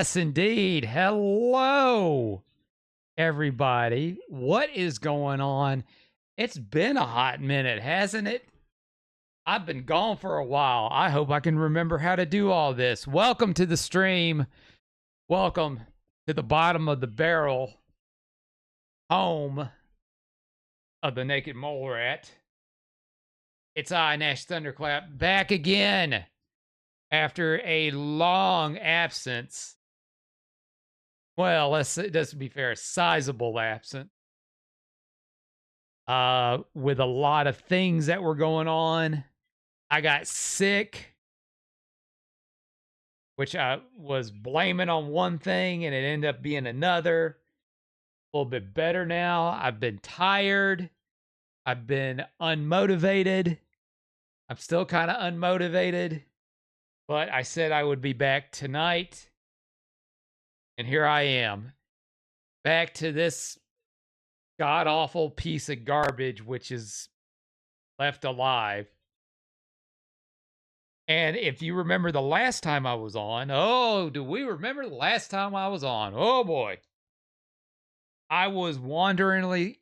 Yes, indeed. Hello, everybody. What is going on? It's been a hot minute, hasn't it? I've been gone for a while. I hope I can remember how to do all this. Welcome to the stream. Welcome to the bottom of the barrel, home of the Naked Mole Rat. It's I, Nash Thunderclap, back again after a long absence. Well, let's be fair, sizable absence. With a lot of things that were going on. I got sick, which I was blaming on one thing and it ended up being another. A little bit better now. I've been tired. I've been unmotivated. I'm still kind of unmotivated, but I said I would be back tonight. And here I am, back to this god awful piece of garbage, which is Left Alive. And if you remember the last time I was on, do we remember the last time I was on? Oh boy. I was wandering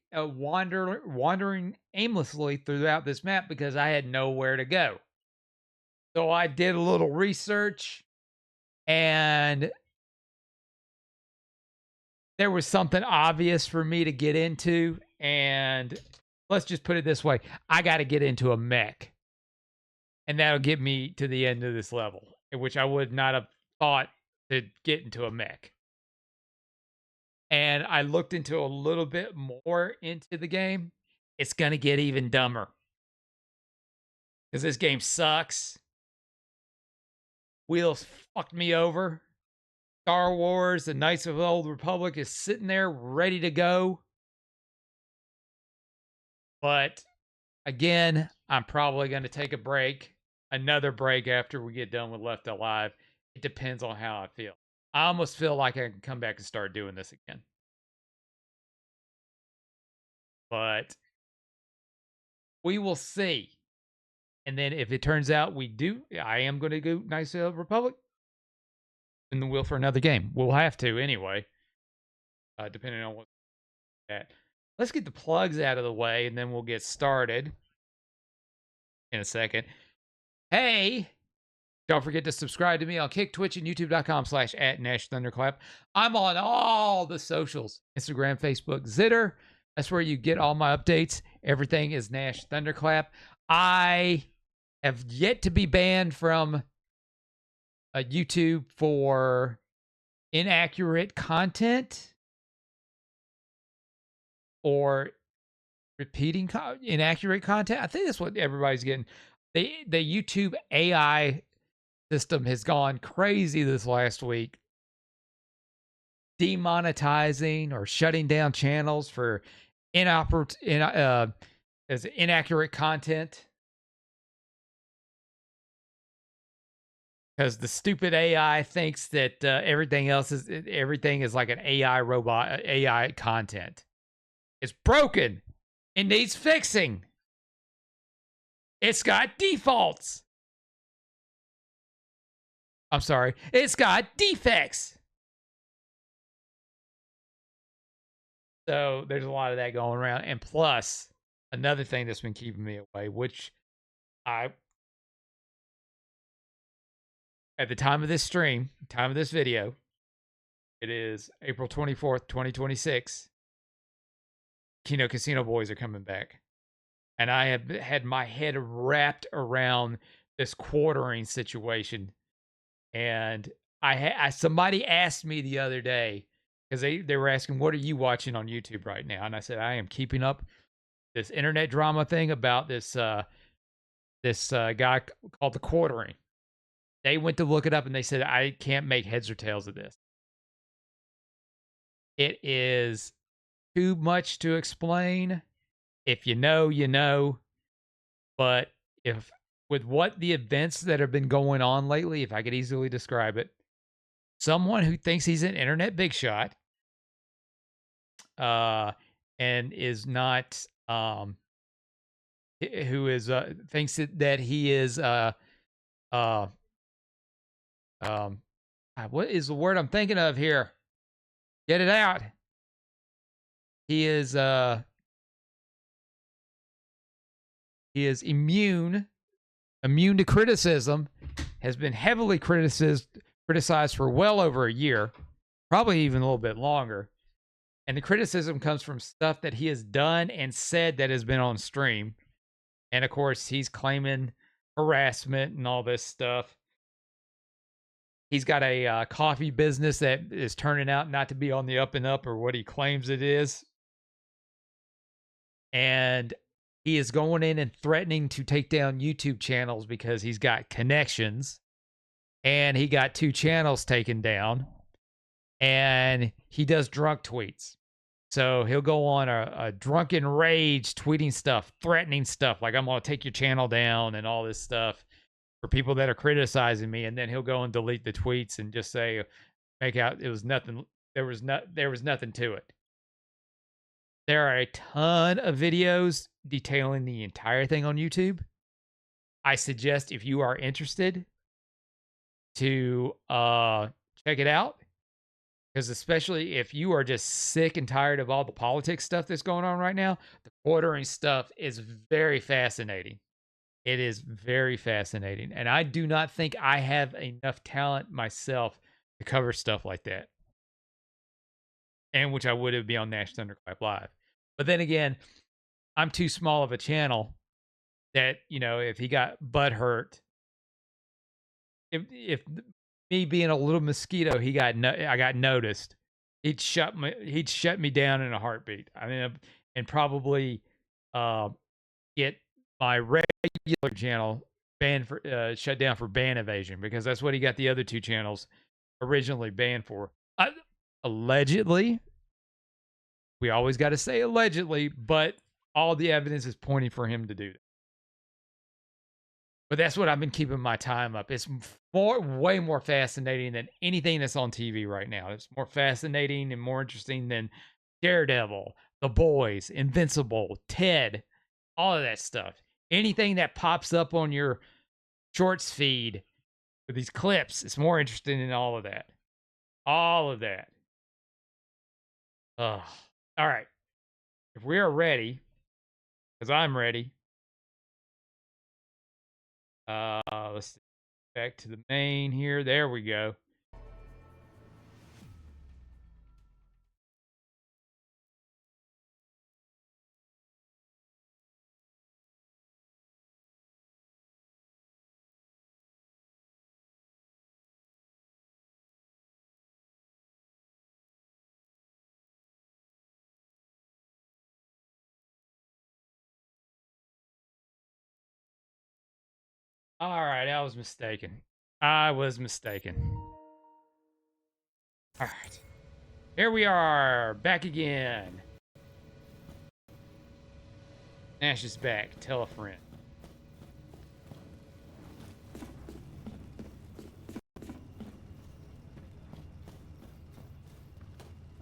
aimlessly throughout this map because I had nowhere to go. So I did a little research and there was something obvious for me to get into, and let's just put it this way. I got to get into a mech. And that'll get me to the end of this level, which I would not have thought to get into a mech. And I looked into a little bit more into the game. It's going to get even dumber. Because this game sucks. Wheels fucked me over. Star Wars, the Knights of the Old Republic is sitting there ready to go. But again, I'm probably going to take a break. Another break after we get done with Left Alive. It depends on how I feel. I almost feel like I can come back and start doing this again. But we will see. And then if it turns out we do, I am going to go Knights of the Republic in the wheel for another game. We'll have to anyway, depending on what that. Let's get the plugs out of the way and then we'll get started in a second. Hey, don't forget to subscribe to me on Kick, Twitch, and YouTube.com/@NashThunderclap. I'm on all the socials, Instagram, Facebook, Zitter. That's where you get all my updates. Everything is Nash Thunderclap. I have yet to be banned from YouTube for inaccurate content or repeating inaccurate content. I think that's what everybody's getting. The YouTube AI system has gone crazy this last week, demonetizing or shutting down channels for inaccurate content. Because the stupid AI thinks that everything is like an AI robot, AI content. It's broken. It needs fixing. It's got defaults. I'm sorry. It's got defects. So there's a lot of that going around. And plus, another thing that's been keeping me away, which at the time of this stream, time of this video, it is April 24th, 2026. Kino Casino Boys are coming back. And I have had my head wrapped around this quartering situation. And somebody asked me the other day, because they were asking, what are you watching on YouTube right now? And I said, I am keeping up this internet drama thing about this guy called The Quartering. They went to look it up and they said, I can't make heads or tails of this. It is too much to explain. If you know, you know. But with what the events that have been going on lately, if I could easily describe it, someone who thinks he's an internet big shot, and is not, who is thinks that he is What is the word I'm thinking of here? Get it out. He is immune to criticism, has been heavily criticized for well over a year, probably even a little bit longer. And the criticism comes from stuff that he has done and said that has been on stream. And of course, he's claiming harassment and all this stuff. He's got a coffee business that is turning out not to be on the up and up or what he claims it is. And he is going in and threatening to take down YouTube channels because he's got connections. And he got 2 channels taken down. And he does drunk tweets. So he'll go on a drunken rage, tweeting stuff, threatening stuff, like I'm going to take your channel down and all this stuff for people that are criticizing me. And then he'll go and delete the tweets and just say, make out it was nothing. There was nothing to it. There are a ton of videos detailing the entire thing on YouTube. I suggest if you are interested to check it out. Because especially if you are just sick and tired of all the politics stuff that's going on right now, the quartering stuff is very fascinating. It is very fascinating. And I do not think I have enough talent myself to cover stuff like that. And which I would have been on Nash Thunderclap Live. But then again, I'm too small of a channel that, if he got butt hurt, if me being a little mosquito, I got noticed. He'd shut me down in a heartbeat. I mean, and probably get my regular channel banned for shut down for ban evasion, because that's what he got the other 2 channels originally banned for. Allegedly, we always got to say allegedly, but all the evidence is pointing for him to do that. But that's what I've been keeping my time up. It's way more fascinating than anything that's on TV right now. It's more fascinating and more interesting than Daredevil, The Boys, Invincible, Ted, all of that stuff. Anything that pops up on your shorts feed with these clips, it's more interesting than all of that. All of that. All right. If we are ready, because I'm ready. Let's see. Back to the main here. There we go. All right, I was mistaken. I was mistaken. All right. Here we are, back again. Nash is back. Tell a friend.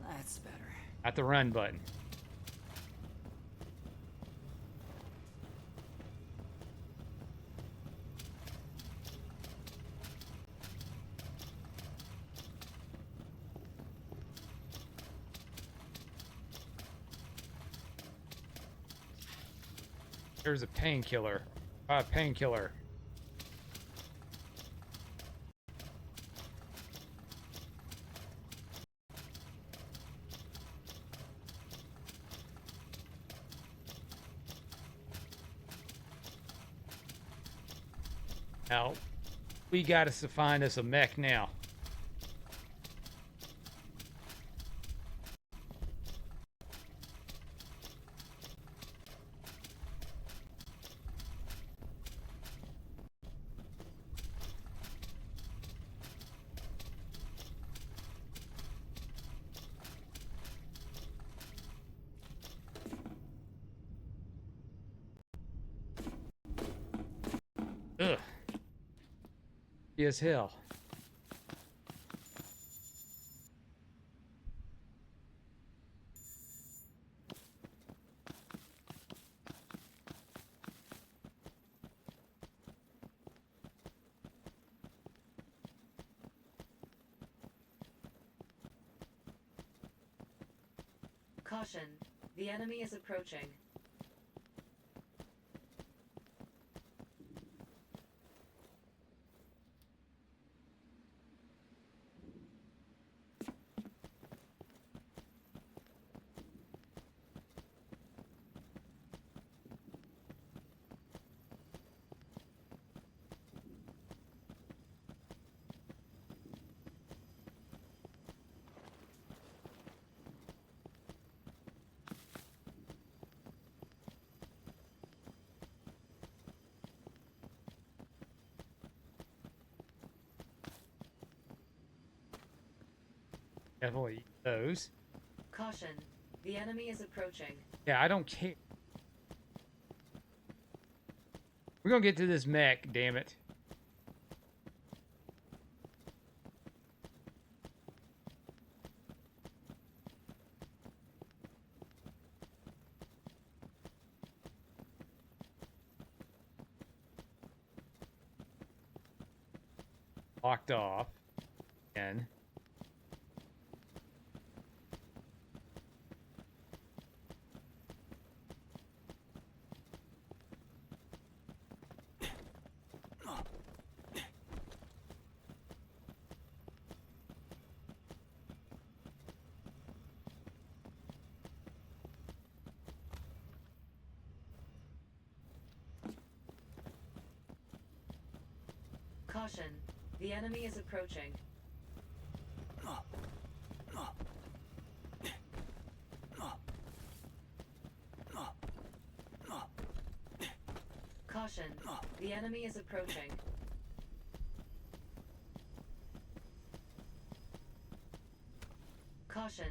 That's better. At the run button. There's a painkiller. Painkiller. Now, we got to find us a mech now. Ugh. As hell. Caution. The enemy is approaching. Definitely eat those. Caution. The enemy is approaching. Yeah, I don't care. We're gonna get to this mech, damn it. Locked off. Again. Caution. The enemy is approaching. Caution. The enemy is approaching. Caution.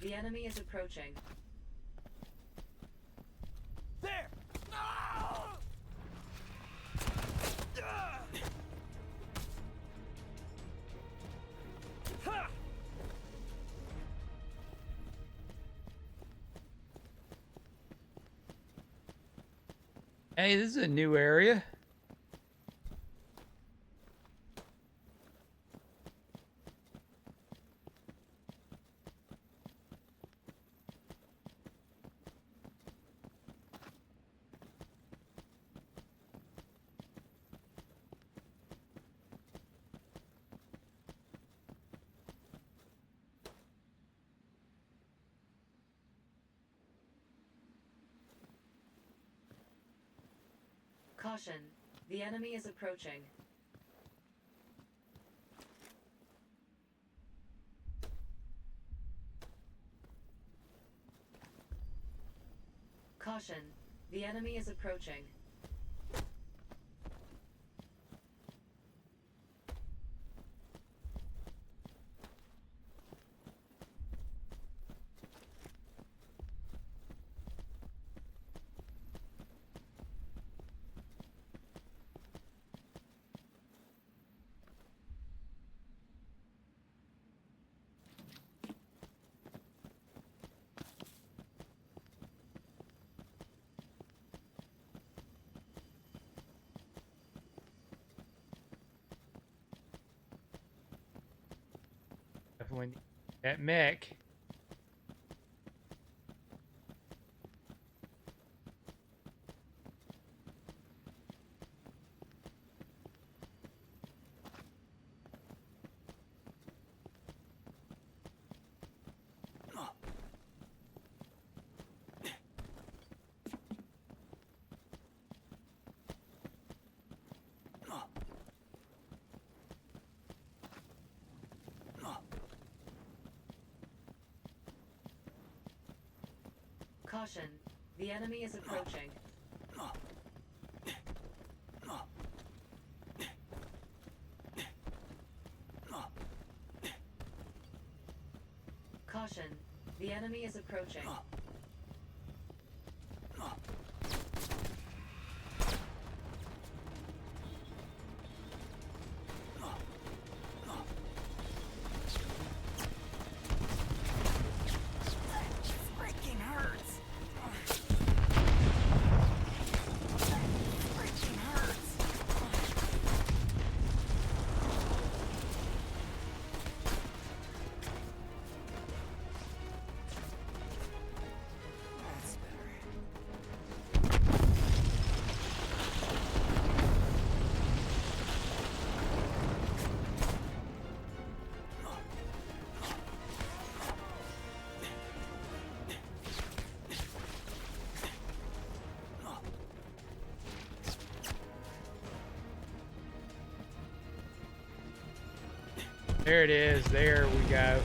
The enemy is approaching. There! Hey, this is a new area. Caution. The enemy is approaching. Caution. The enemy is approaching. Definitely need that mech. Caution. The enemy is approaching. Caution. The enemy is approaching. Freaking hurts! Freaking hurts! There it is. There we go.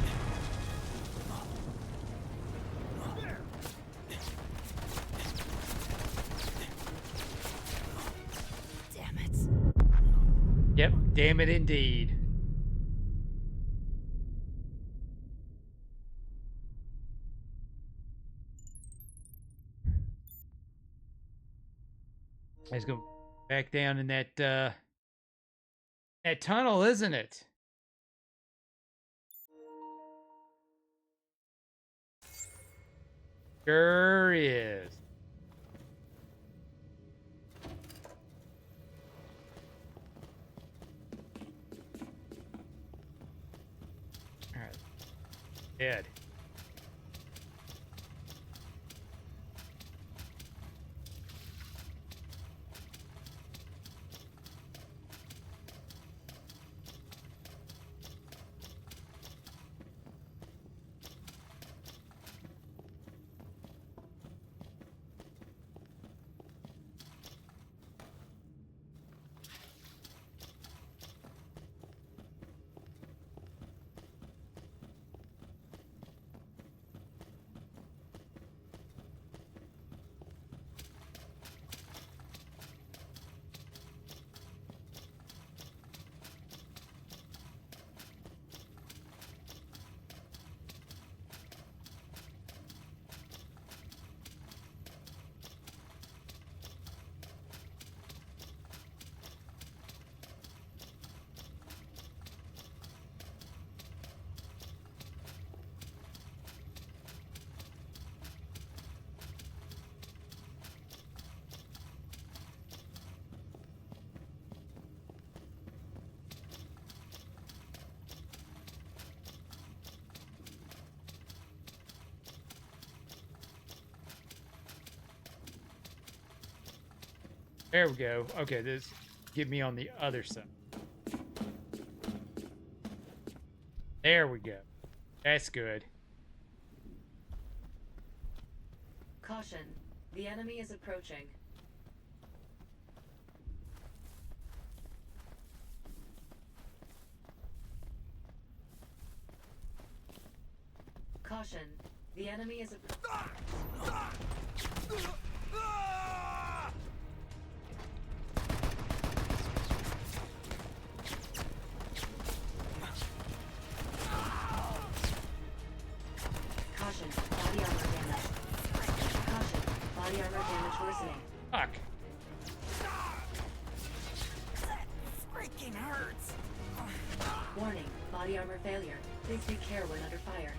Damn it. Yep. Damn it, indeed. Let's go back down in that tunnel, isn't it? Sure is. All right. Dead. There we go. Okay, this get me on the other side. There we go. That's good. Caution. The enemy is approaching. Caution. The enemy is Caution. Body armor damage. Caution. Body armor damage worsening. Fuck. That freaking hurts. Warning. Body armor failure. Please take care when under fire.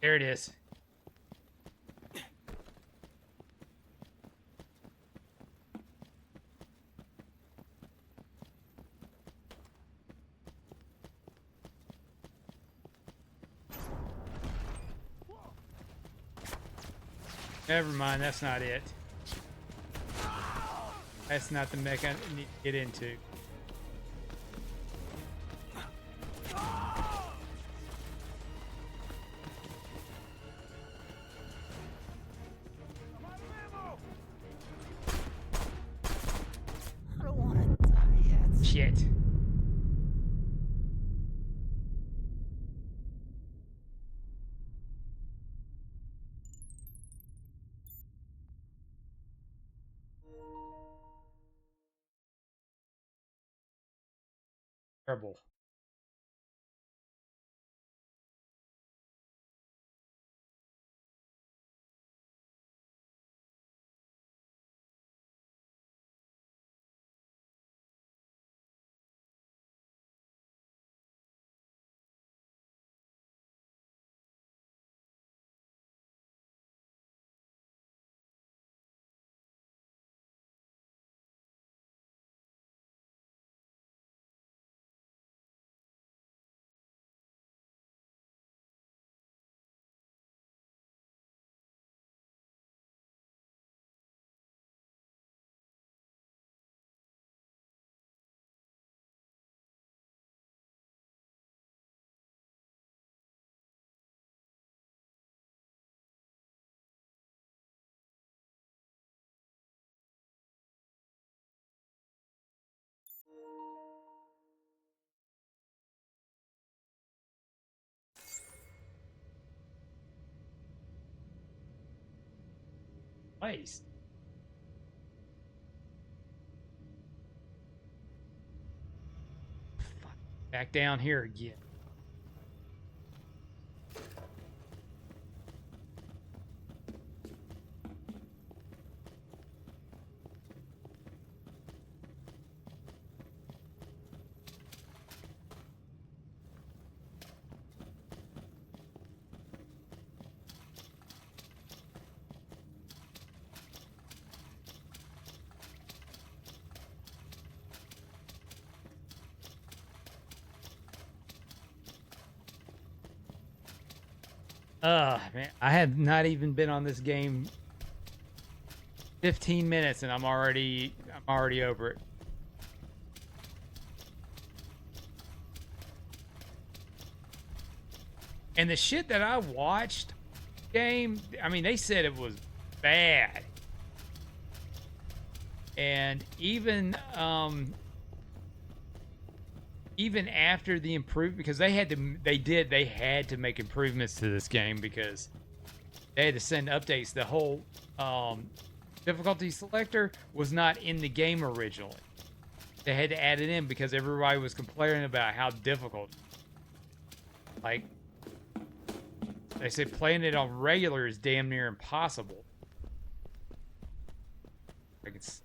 There it is. Never mind, that's not it. That's not the mech I need to get into. I don't want to die yet. Shit. Terrible. Place. Fuck. Back down here again. Man, I have not even been on this game 15 minutes and I'm already over it. And the shit that I watched game, I mean, they said it was bad. And even after the improve, because they had to make improvements to this game because they had to send updates. The whole difficulty selector was not in the game originally. They had to add it in because everybody was complaining about how difficult. Like they said, playing it on regular is damn near impossible. Like it's.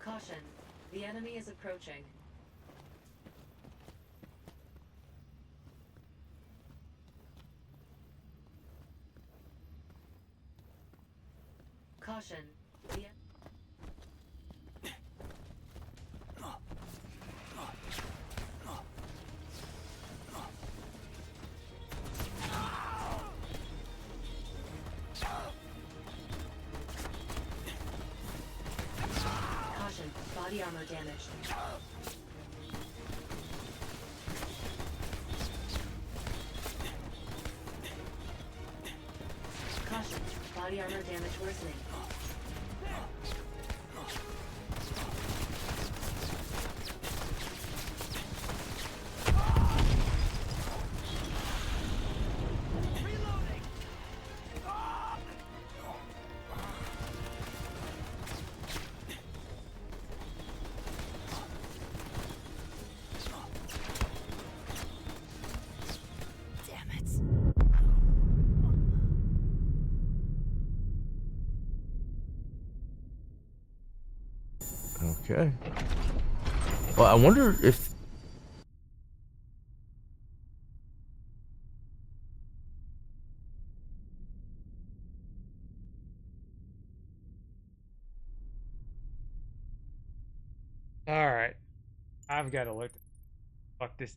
Caution. The enemy is approaching. Caution. The Caution. Body armor damaged. Caution. Body armor damage worsening. Okay. Well, I wonder if... All right. I've got to look. Fuck this.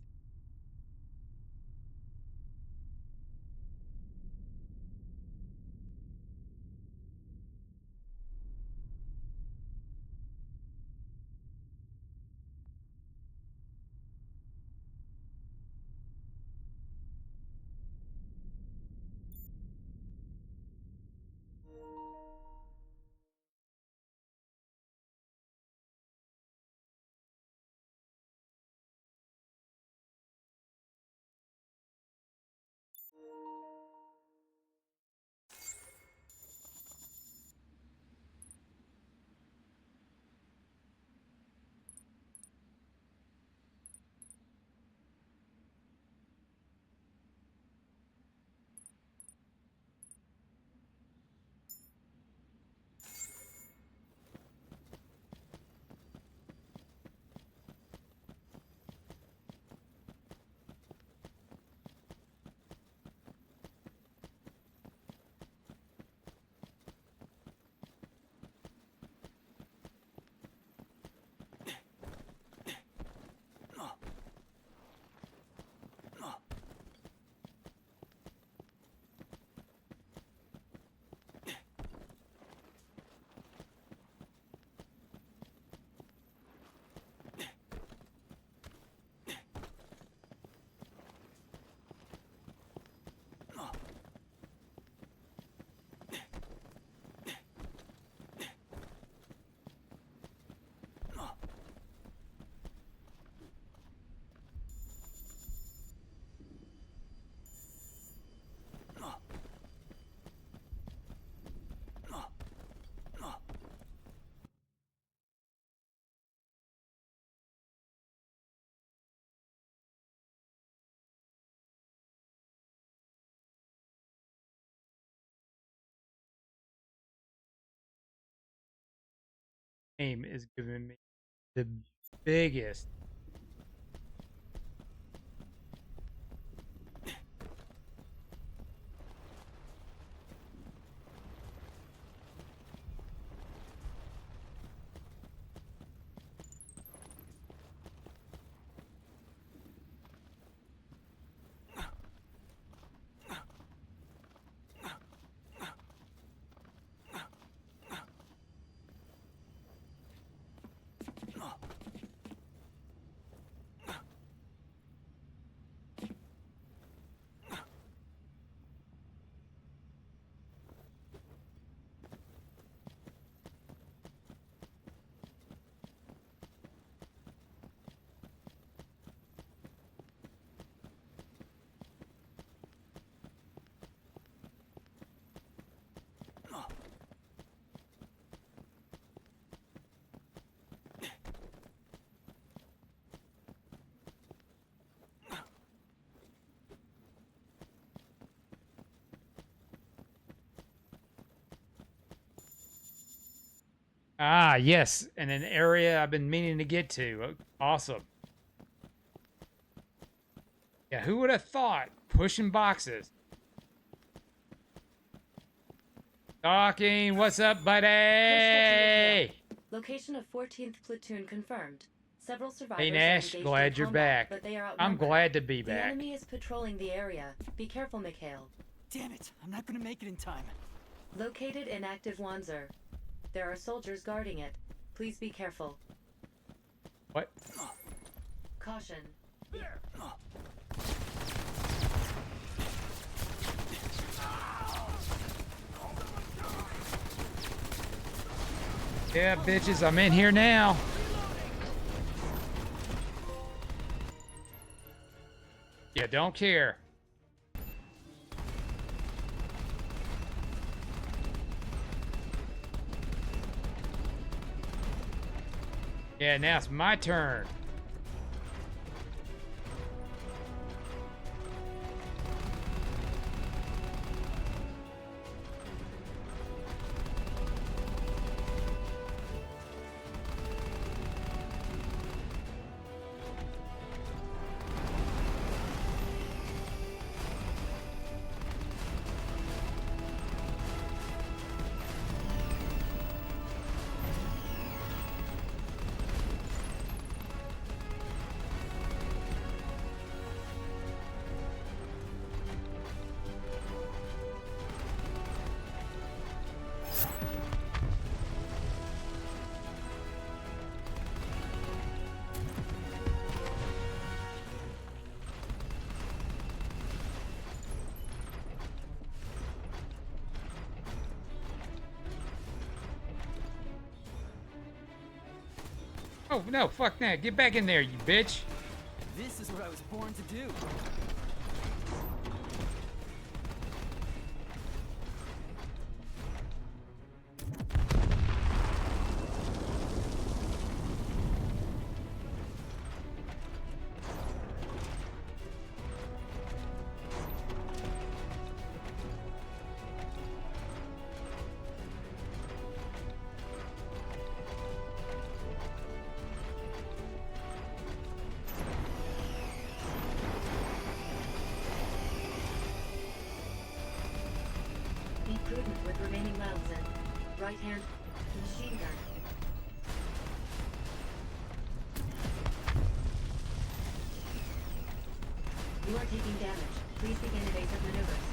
Game is giving me the biggest. Ah, yes, and an area I've been meaning to get to. Awesome. Yeah, who would have thought pushing boxes? Talking, what's up, buddy? Location of 14th platoon confirmed. Several survivors Hey are Nash, engaged glad in you're combat, back. but they are I'm outnumbered. glad to be The back. enemy is patrolling the area. Be careful, Mikhail. Damn it, I'm not gonna make it in time. Located inactive Wanzer. There are soldiers guarding it. Please be careful. What? Caution. Yeah, bitches, I'm in here now. Yeah, don't care. Yeah, now it's my turn. Oh, no, fuck that. Get back in there, you bitch. This is what I was born to do. Be prudent with remaining rounds and right hand machine gun. You are taking damage. Please begin evasive maneuvers.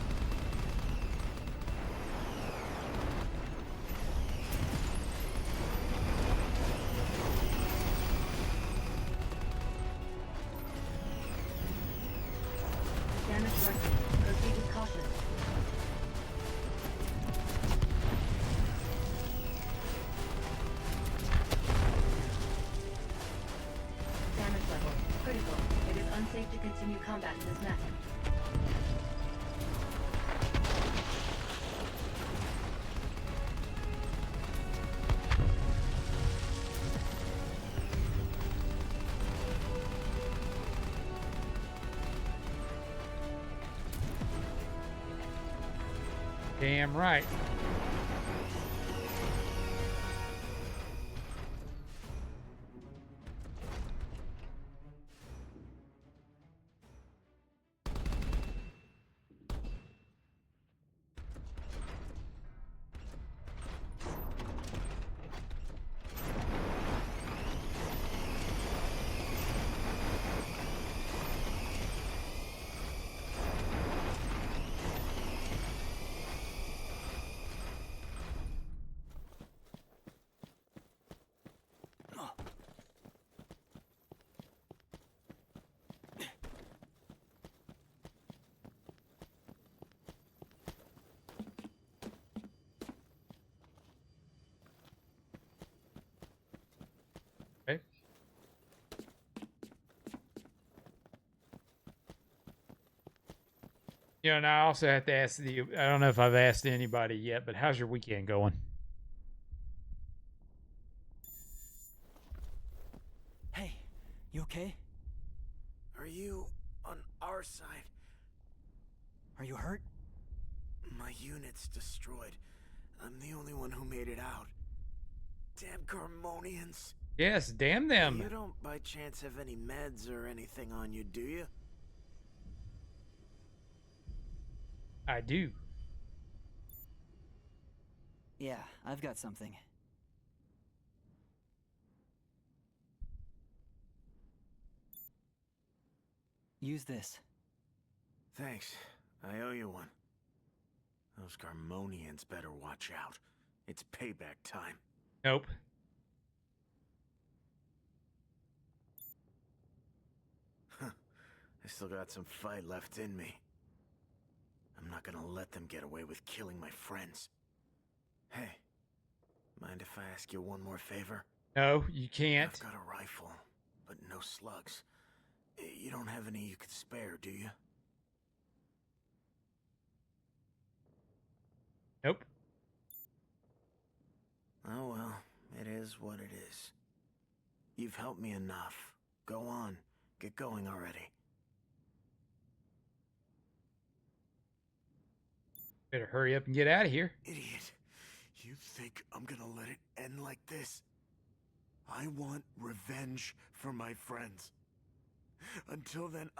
Damage worsening. Proceed with caution. Damage level critical. It is unsafe to continue combat in this method. Damn right. Okay. You know, and I also have to ask you, I don't know if I've asked anybody yet, but how's your weekend going? Hey, you okay? Are you on our side? Are you hurt? My unit's destroyed. I'm the only one who made it out. Damn Carmonians. Yes, damn them. You don't by chance have any meds or anything on you, do you? I do. Yeah, I've got something. Use this. Thanks. I owe you one. Those Carmonians better watch out. It's payback time. Nope. I still got some fight left in me. I'm not gonna let them get away with killing my friends. Hey, mind if I ask you one more favor? No, you can't. I've got a rifle, but no slugs. You don't have any you could spare, do you? Nope. Oh well, it is what it is. You've helped me enough. Go on, get going already. Better hurry up and get out of here. Idiot. You think I'm gonna let it end like this? I want revenge for my friends. Until then,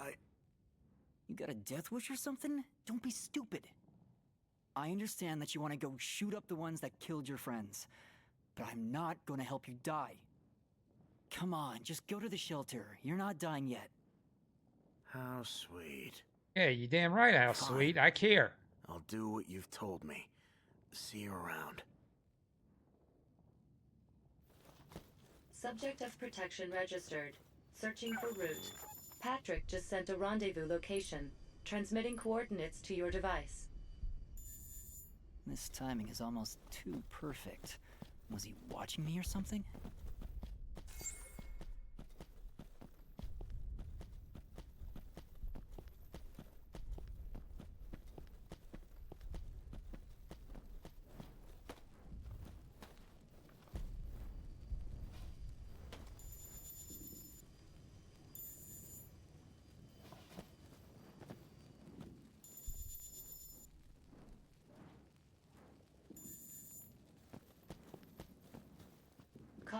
You got a death wish or something? Don't be stupid. I understand that you want to go shoot up the ones that killed your friends, but I'm not going to help you die. Come on, just go to the shelter. You're not dying yet. How sweet. Yeah, you damn right, how Fine. sweet. I care. I'll do what you've told me. See you around. Subject of protection registered. Searching for route. Patrick just sent a rendezvous location. Transmitting coordinates to your device. This timing is almost too perfect. Was he watching me or something?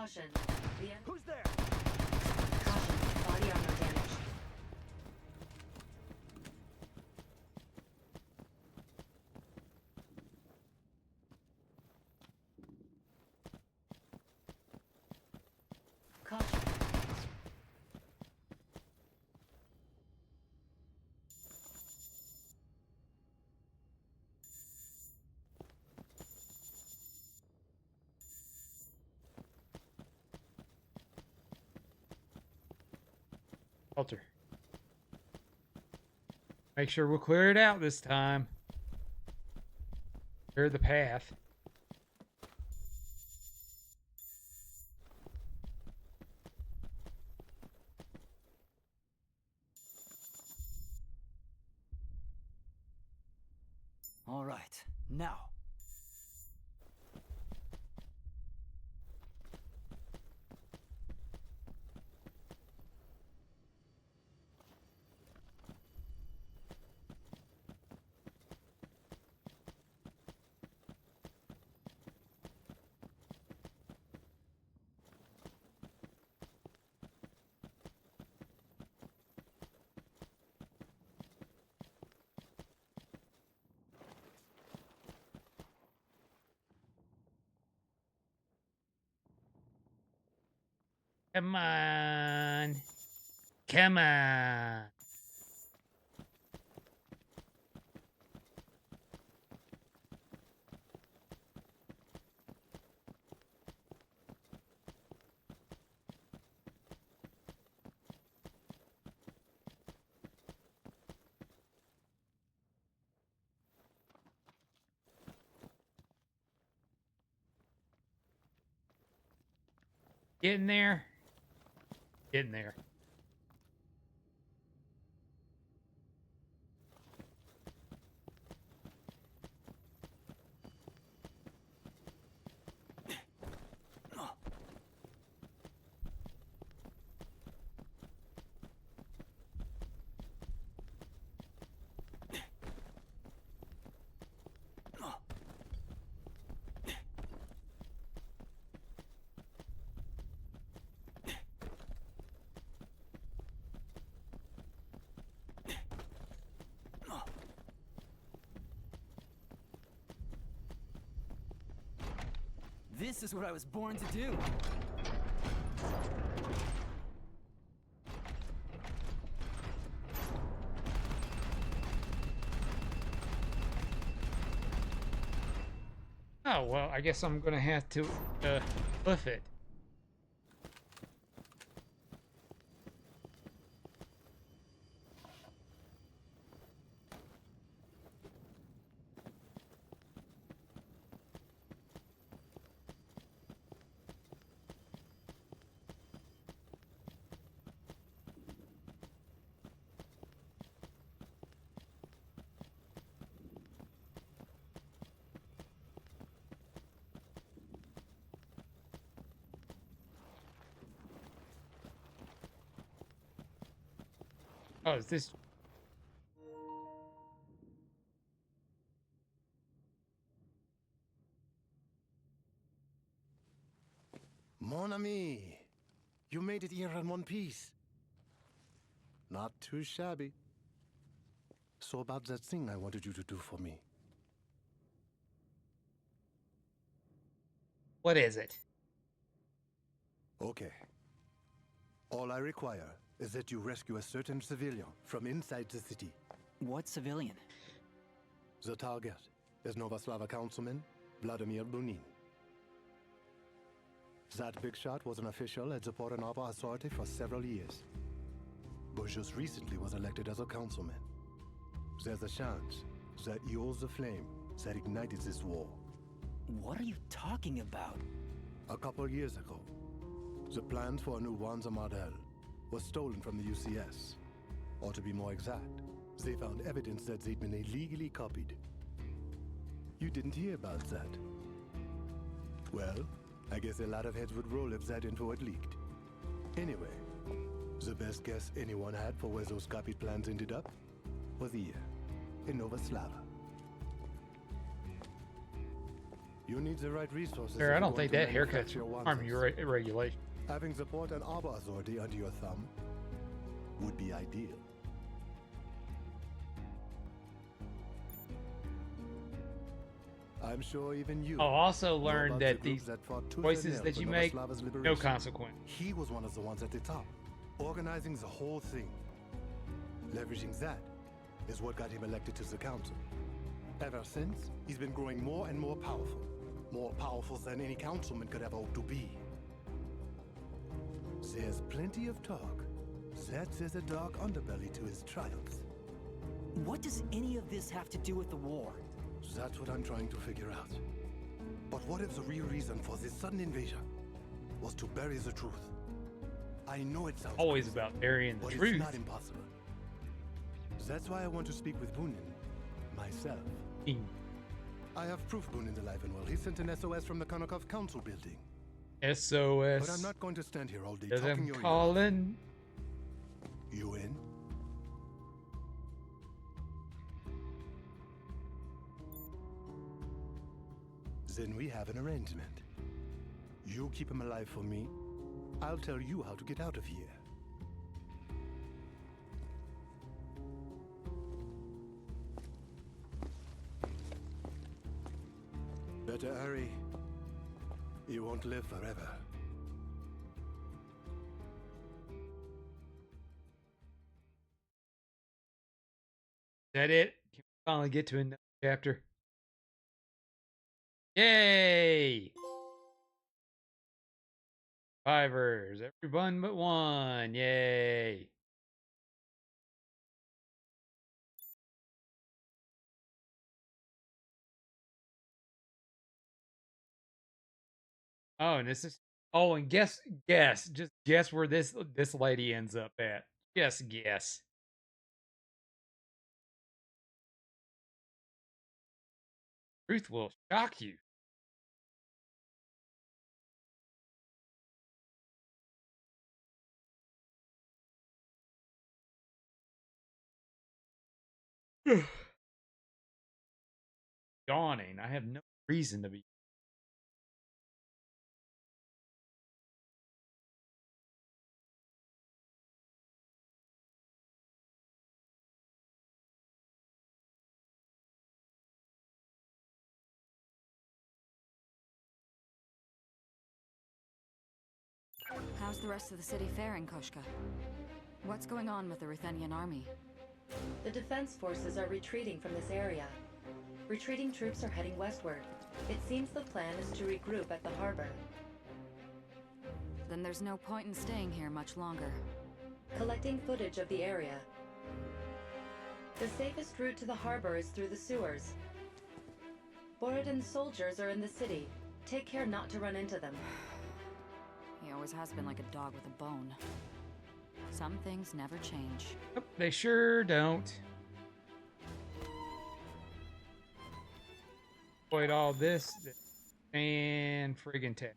Caution. Who's there? Caution. Body armor damage. Caution. Alter. Make sure we'll clear it out this time. Clear the path. All right, now. Come on. Come on. Getting there. Getting there. This is what I was born to do. Oh, well, I guess I'm gonna have to hoof it. Oh, is this? Mon ami, you made it here in one piece. Not too shabby. So about that thing I wanted you to do for me. What is it? Okay. All I require is that you rescue a certain civilian from inside the city. What civilian? The target is Novoslava Councilman Vladimir Bunin. That big shot was an official at the Porto-Nova Authority for several years, but just recently was elected as a councilman. There's a chance that he holds the flame that ignited this war. What are you talking about? A couple years ago, the plans for a new Wanza model was stolen from the UCS. Or to be more exact, they found evidence that they'd been illegally copied. You didn't hear about that. Well, I guess a lot of heads would roll if that info had leaked. Anyway, the best guess anyone had for where those copied plans ended up was here, in Novoslava. You need the right resources. Sir, if I you're don't going think to that haircut's manufacture your harming your wanzas. regulation. Having the port and arbor authority under your thumb would be ideal. I'm sure even you I'll also know learn about that the group these that fought tooth and choices nail that for you Nova make, Slava's no liberation. consequence. He was one of the ones at the top, organizing the whole thing. Leveraging that is what got him elected to the council. Ever since, he's been growing more and more powerful. More powerful than any councilman could ever hope to be. There's plenty of talk that there's a dark underbelly to his triumphs. What does any of this have to do with the war? That's what I'm trying to figure out. But what if the real reason for this sudden invasion was to bury the truth? I know it sounds Always crazy, about burying the but truth. it's not impossible. That's why I want to speak with Bunin myself. I have proof Bunin's alive and well. He sent an SOS from the Konokov Council building. SOS. But I'm not going to stand here all day Does talking them your ear off. calling? You in? Then we have an arrangement. You keep him alive for me. I'll tell you how to get out of here. Better hurry. You won't live forever. Is that it? Can we finally get to another chapter? Yay! Survivors, everyone but one. Yay! Oh, and this is. Oh, and just guess where this lady ends up at. Just guess. Truth will shock you. Dawning. I have no reason to be. How's the rest of the city faring, Koshka? What's going on with the Ruthenian army? The defense forces are retreating from this area. Retreating troops are heading westward. It seems the plan is to regroup at the harbor. Then there's no point in staying here much longer. Collecting footage of the area. The safest route to the harbor is through the sewers. Borodin's soldiers are in the city. Take care not to run into them. He always has been like a dog with a bone. Some things never change. Nope, they sure don't. Avoid all this and friggin' tech.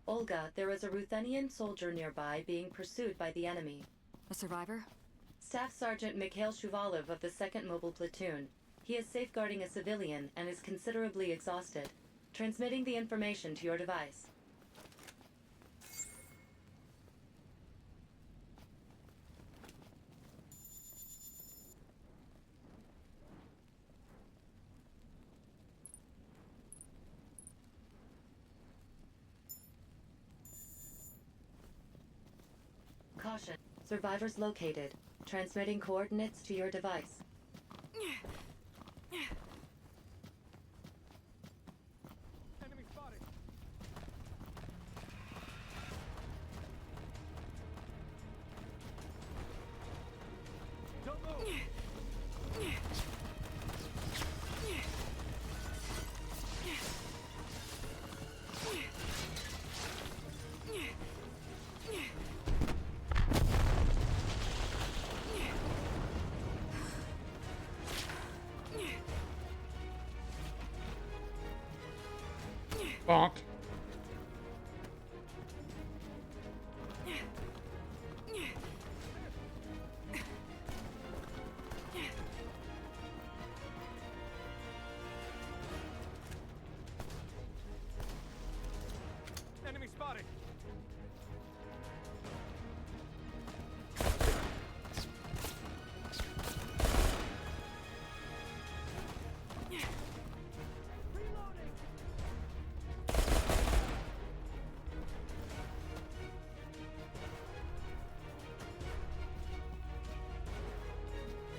Olga, there is a Ruthenian soldier nearby being pursued by the enemy. A survivor? Staff Sergeant Mikhail Shuvalov of the 2nd Mobile Platoon. He is safeguarding a civilian and is considerably exhausted. Transmitting the information to your device. Caution. Survivors located. Transmitting coordinates to your device. Enemy spotted. Don't move. Bonk.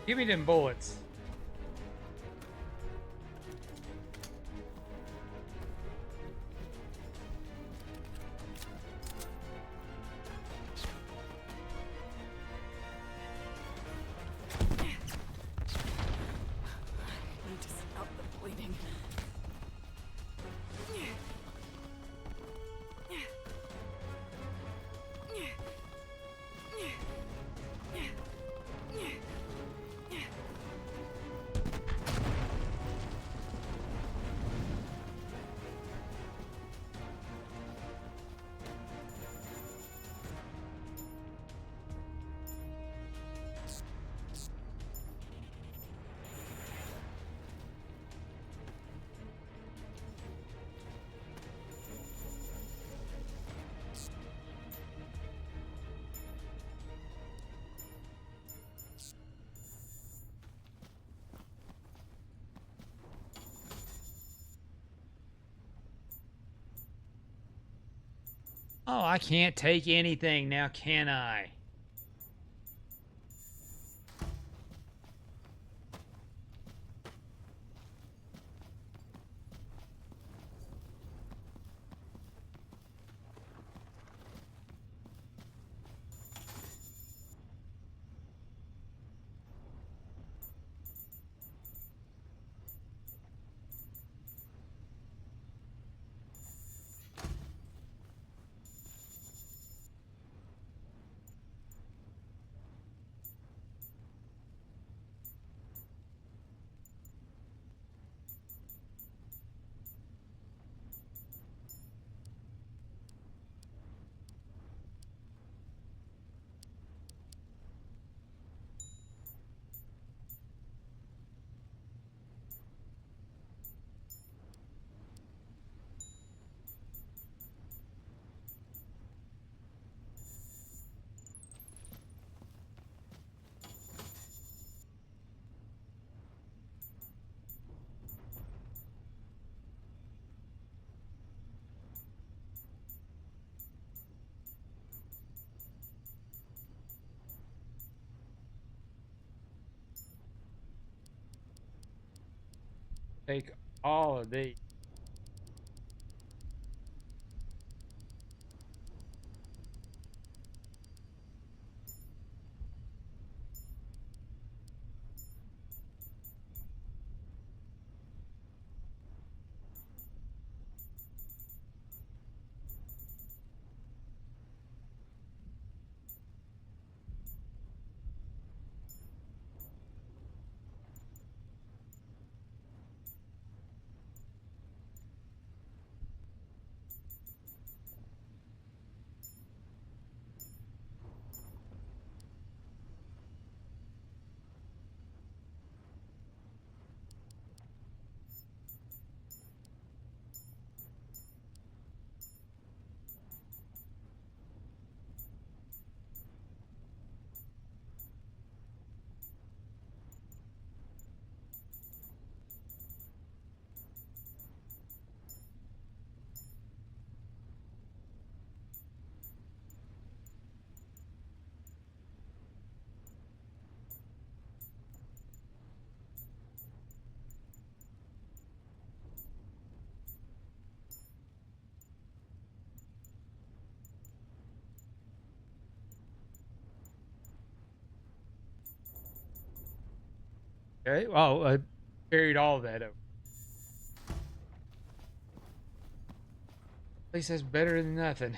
Give me them bullets. Need to stop the bleeding. Oh, I can't take anything now, can I? Take all of these. Okay. Oh, I carried all of that over. At least that's better than nothing.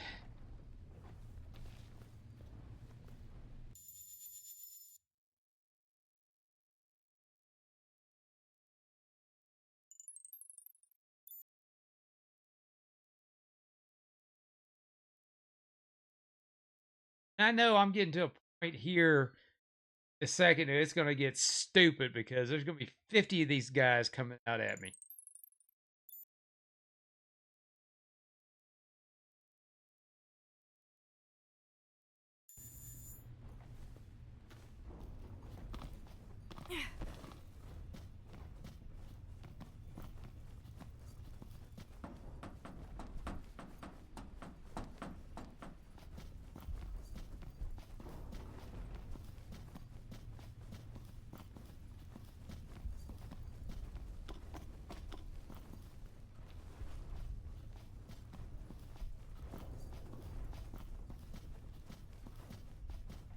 I know I'm getting to a point here the second that it's going to get stupid because there's going to be 50 of these guys coming out at me.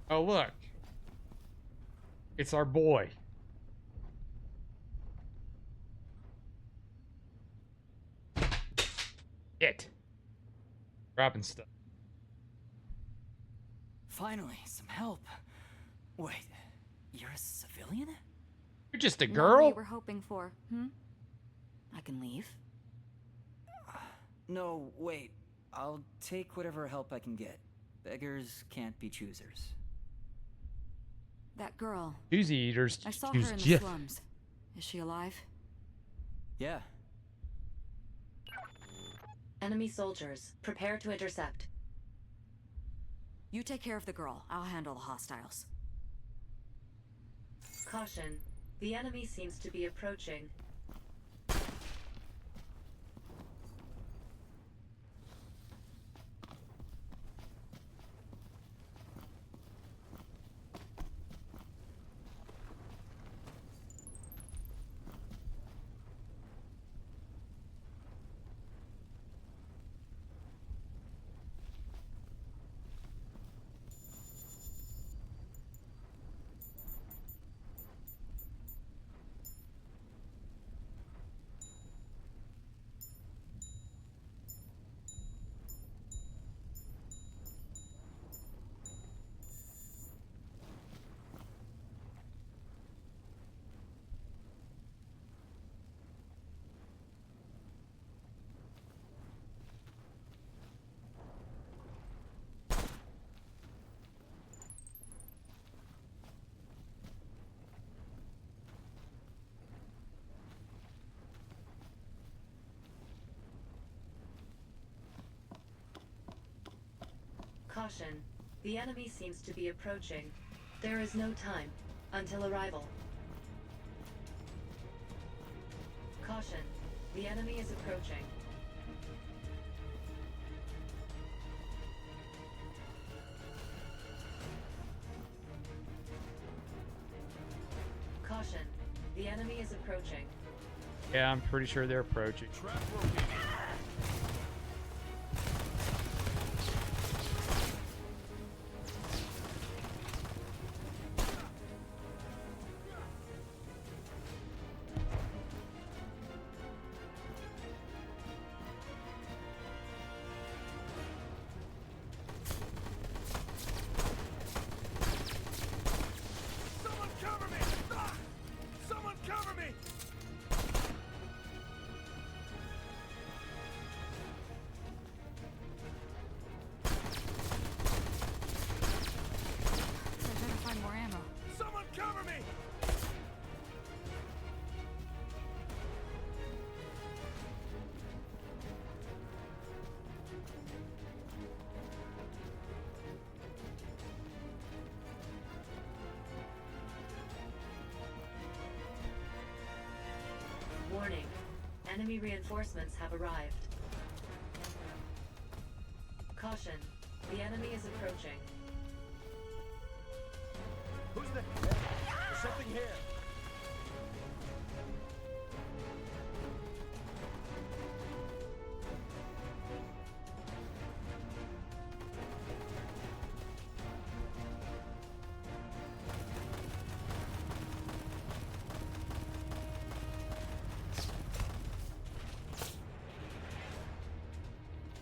Oh, look. It's our boy. It. Dropping stuff. Finally, some help. Wait, you're a civilian? You're just a Not what you girl? were hoping for, hmm? I can leave. No, wait. I'll take whatever help I can get. Beggars can't be choosers. That girl. Choosy eaters I saw choose her in the Jif. slums. Is she alive? Yeah. Enemy soldiers, prepare to intercept. You take care of the girl. I'll handle the hostiles. Caution. The enemy seems to be approaching. Caution. The enemy seems to be approaching. There is no time until arrival. Caution. The enemy is approaching. Caution. The enemy is approaching. Yeah, I'm pretty sure they're approaching. Someone cover me! Ah! Someone cover me! So I better find more ammo. Someone cover me! Warning. Enemy reinforcements have arrived. Caution. The enemy is approaching. Who's there? There's something here.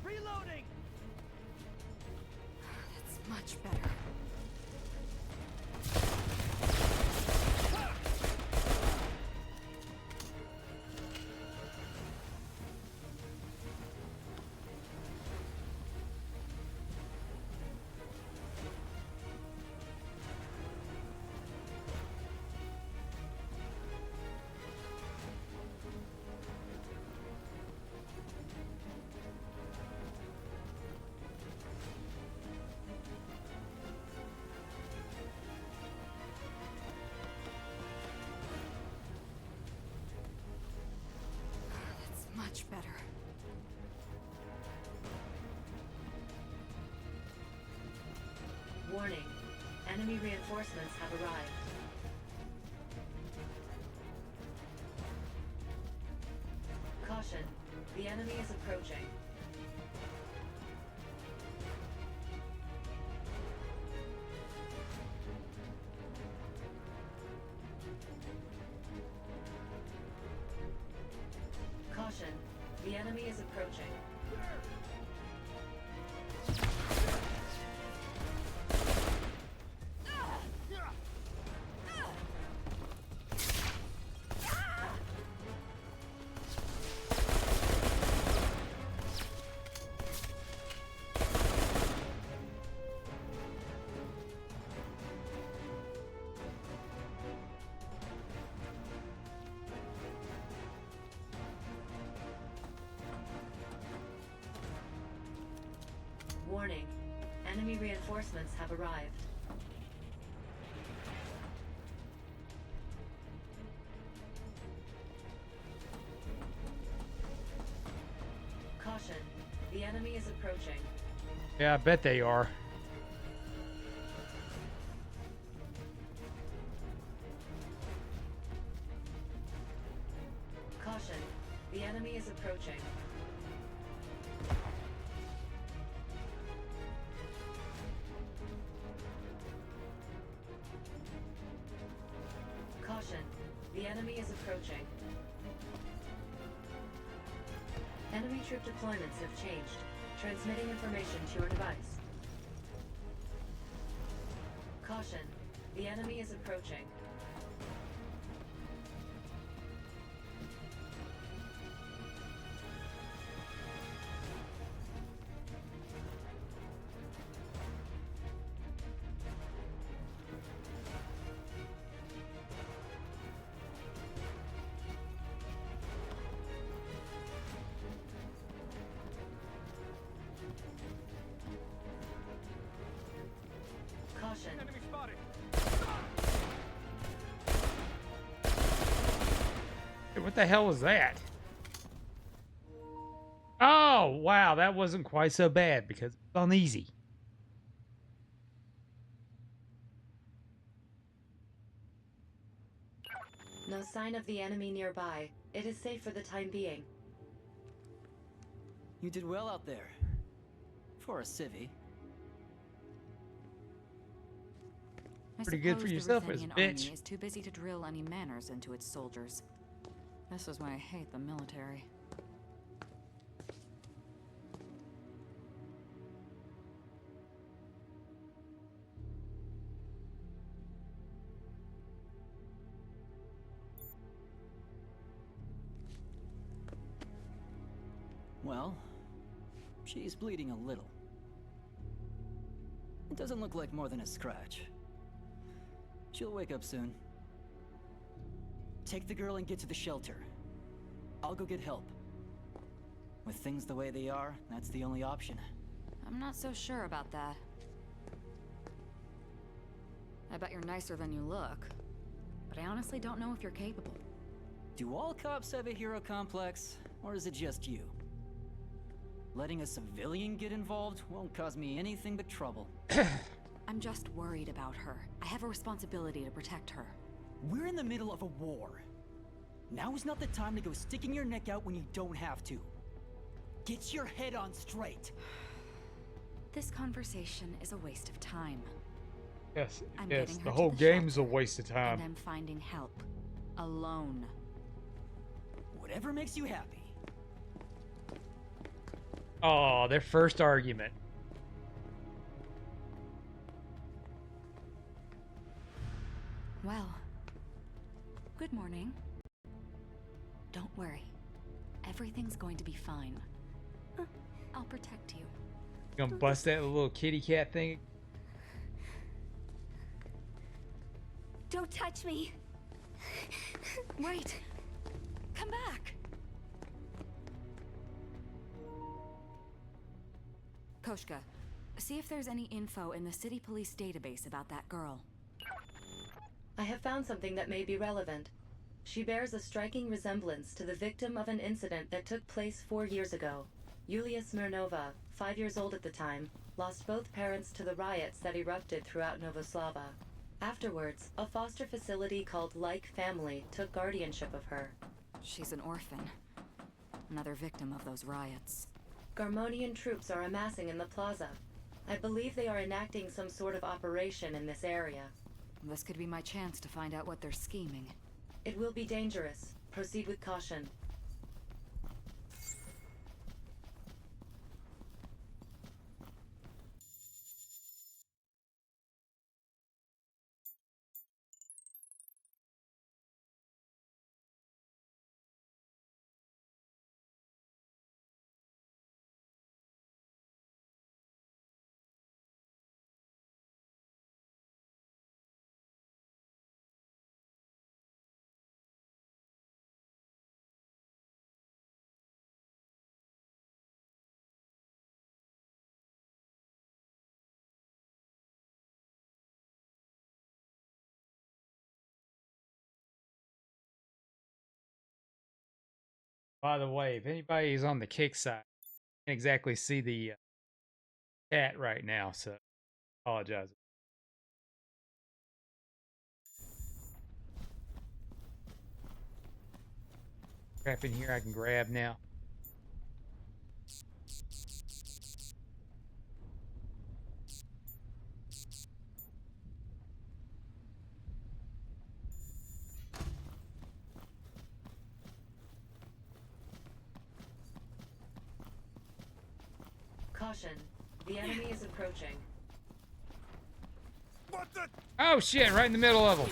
Reloading! That's much better. That's much better. Warning. Enemy reinforcements have arrived. Caution. The enemy is approaching. approaching. Warning. Enemy reinforcements have arrived. Caution. The enemy is approaching. Yeah, I bet they are. Caution. The enemy is approaching. Caution. The enemy is approaching. Enemy troop deployments have changed. Transmitting information to your device. Caution. The enemy is approaching. Caution. Enemy spotted. Hey, what the hell was that? Oh, wow, that wasn't quite so bad because it's on easy. No sign of the enemy nearby. It is safe for the time being. You did well out there. For a civvy. I Pretty good for suppose yourself, the as a Ruthenian army bitch. is too busy to drill any manners into its soldiers. This is why I hate the military. Well, she's bleeding a little. It doesn't look like more than a scratch. She'll wake up soon. Take the girl and get to the shelter. I'll go get help. With things the way they are, that's the only option. I'm not so sure about that. I bet you're nicer than you look. But I honestly don't know if you're capable. Do all cops have a hero complex, or is it just you? Letting a civilian get involved won't cause me anything but trouble. I'm just worried about her. I have a responsibility to protect her. We're in the middle of a war. Now is not the time to go sticking your neck out when you don't have to. Get your head on straight. This conversation is a waste of time. Yes, I'm yes, getting her the to whole the game's a shelter, waste of time. And I'm finding help. Alone. Whatever makes you happy. Oh, their first argument. Well, good morning. Don't worry. Everything's going to be fine. I'll protect you. You gonna bust that little kitty cat thing? Don't touch me! Wait! Come back! Koshka, see if there's any info in the city police database about that girl. I have found something that may be relevant. She bears a striking resemblance to the victim of an incident that took place 4 years ago. Yulia Smirnova, 5 years old at the time, lost both parents to the riots that erupted throughout Novoslava. Afterwards, a foster facility called Like Family took guardianship of her. She's an orphan. Another victim of those riots. Garmonian troops are amassing in the plaza. I believe they are enacting some sort of operation in this area. This could be my chance to find out what they're scheming. It will be dangerous. Proceed with caution. By the way, if anybody is on the kick side, I can't exactly see the chat right now, so apologize. Crap in here I can grab now. Caution. The enemy is approaching. What the? Oh shit, right in the middle of them.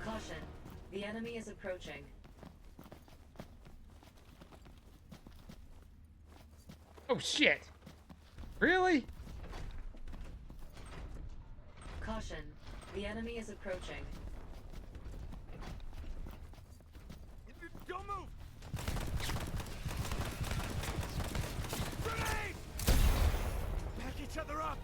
Caution. The enemy is approaching. Oh shit. Really? Caution. The enemy is approaching. Don't move! Grenade! Back each other up!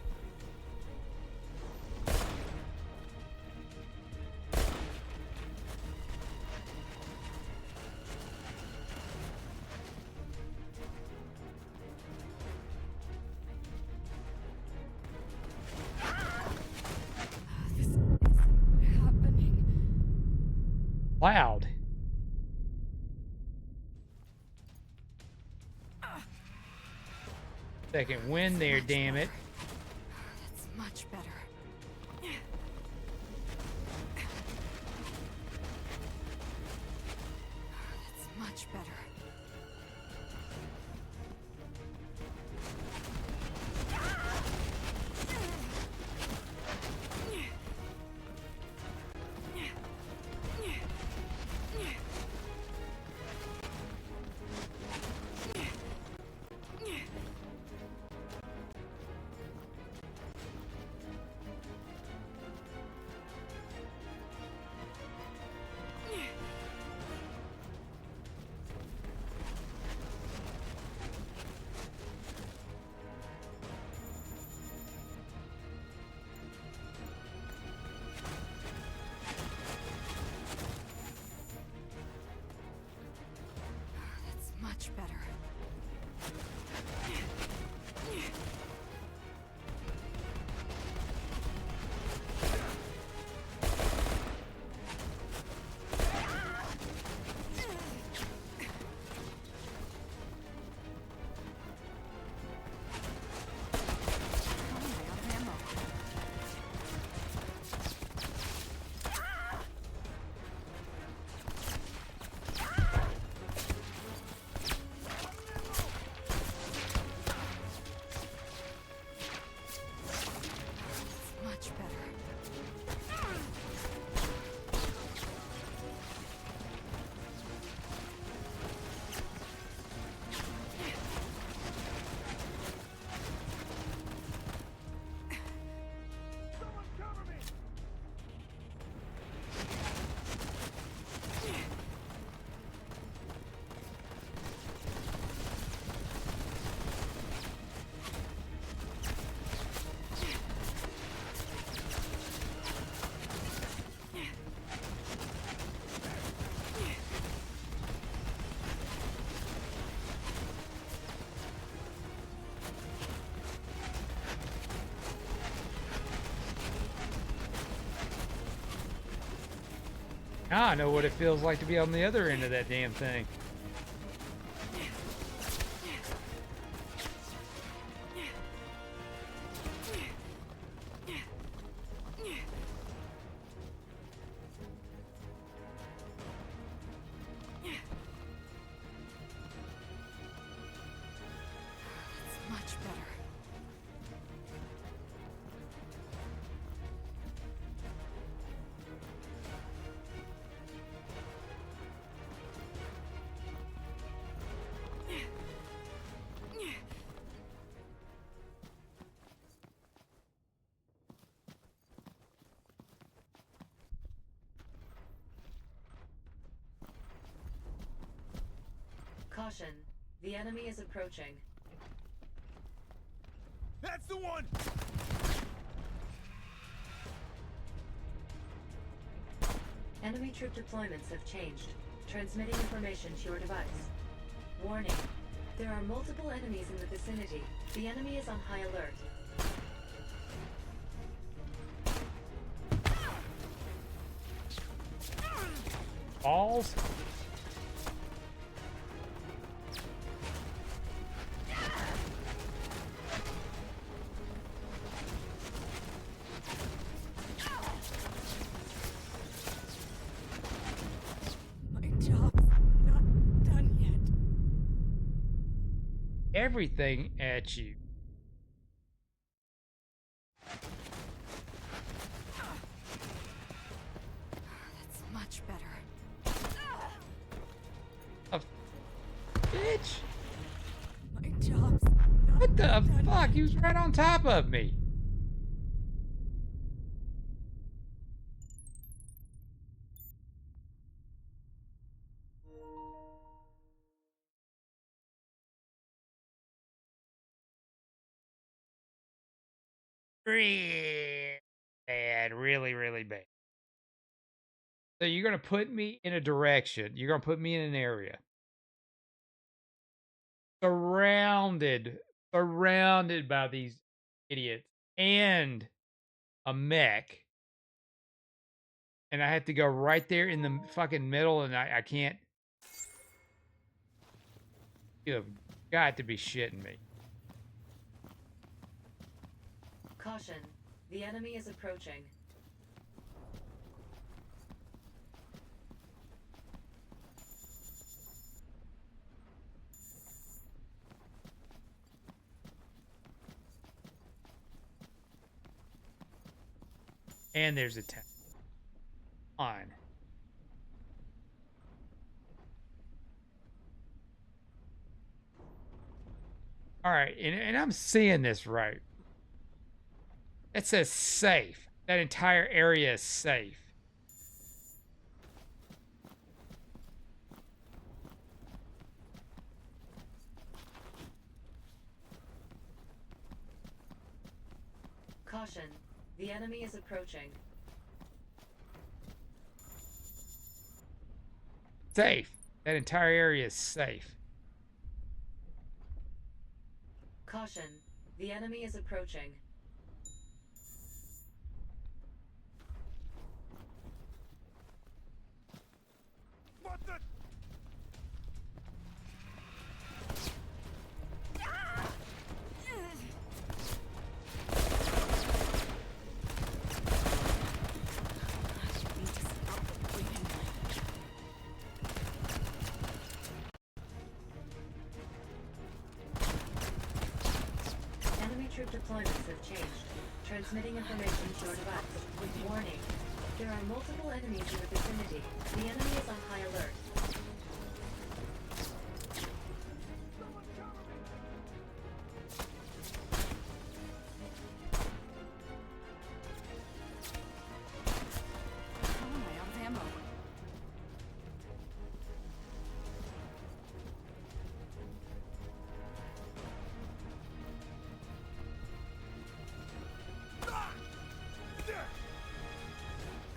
Loud. Second wind there, damn it. That's much better. That's much better. That's much better. Much better. Someone cover me! Now I know what it feels like to be on the other end of that damn thing. That's much better. Caution. The enemy is approaching. That's the one! Enemy troop deployments have changed. Transmitting information to your device. Warning. There are multiple enemies in the vicinity. The enemy is on high alert. Balls. My job's not done yet. Everything at you. That's much better. A bitch. My job's not What the done fuck? yet. He was right on top of me. Really bad. Really, really bad. So you're going to put me in a direction. You're going to put me in an area. Surrounded by these idiots and a mech. And I have to go right there in the fucking middle and I can't. You've got to be shitting me. Caution. The enemy is approaching. And there's a 10. On. All right, and I'm seeing this right. It says safe. That entire area is safe. Caution. The enemy is approaching. Safe. That entire area is safe. Caution. The enemy is approaching. What the? I need to stop the bleeding. Enemy troop deployments have changed. Transmitting information to your device. Warning. There are multiple enemies in the vicinity. The enemy is on high alert. How am I out of ammo? Ah! Yeah!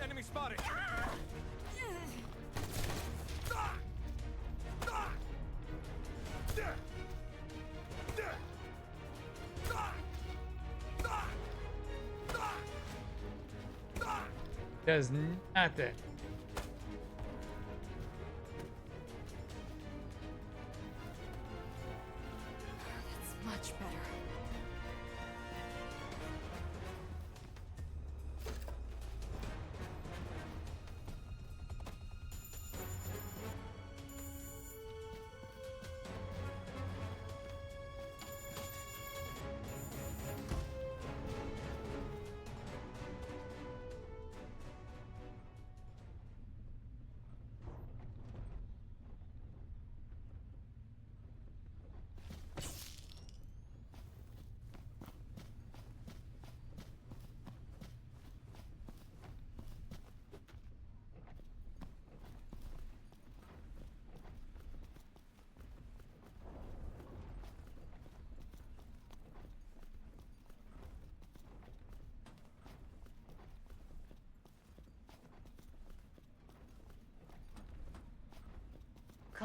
Enemy spotted! Ah! Ah! Yeah! Yeah! Ah! Ah! Ah! Ah! Does nothing. That's much better.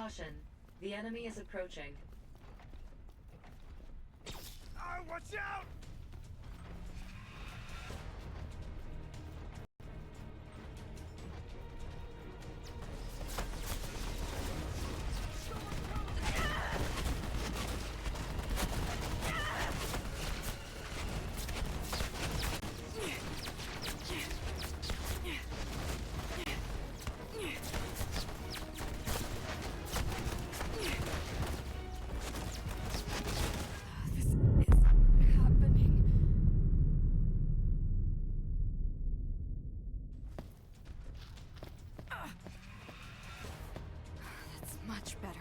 Caution. The enemy is approaching. Ah, watch out! This is happening. That's much better.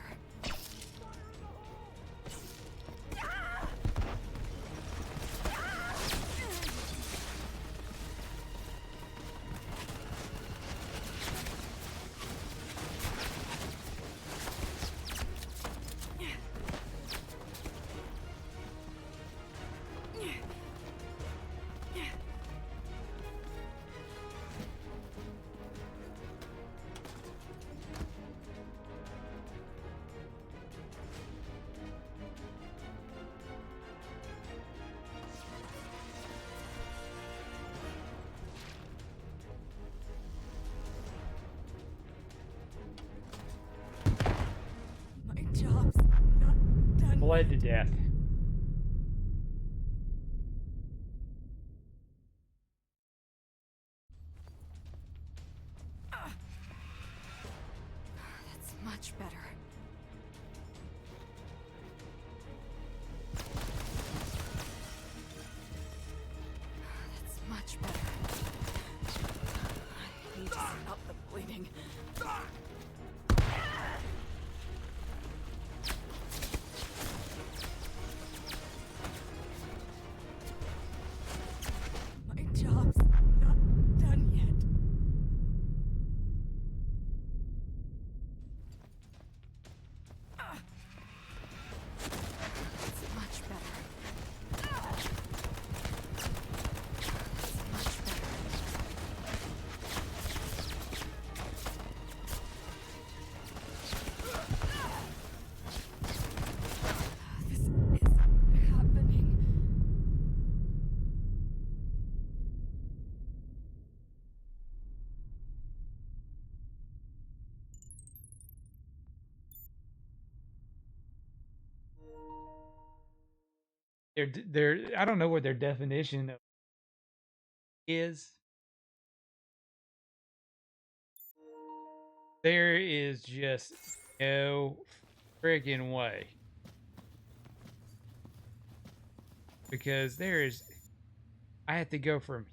My job's not done. Bled to death. That's much better. That's much better. I need to stop the bleeding. My job's not done yet. It's much better. It's much better. This is happening. They're I don't know what their definition of is. There is just no friggin' way. Because there is I have to go from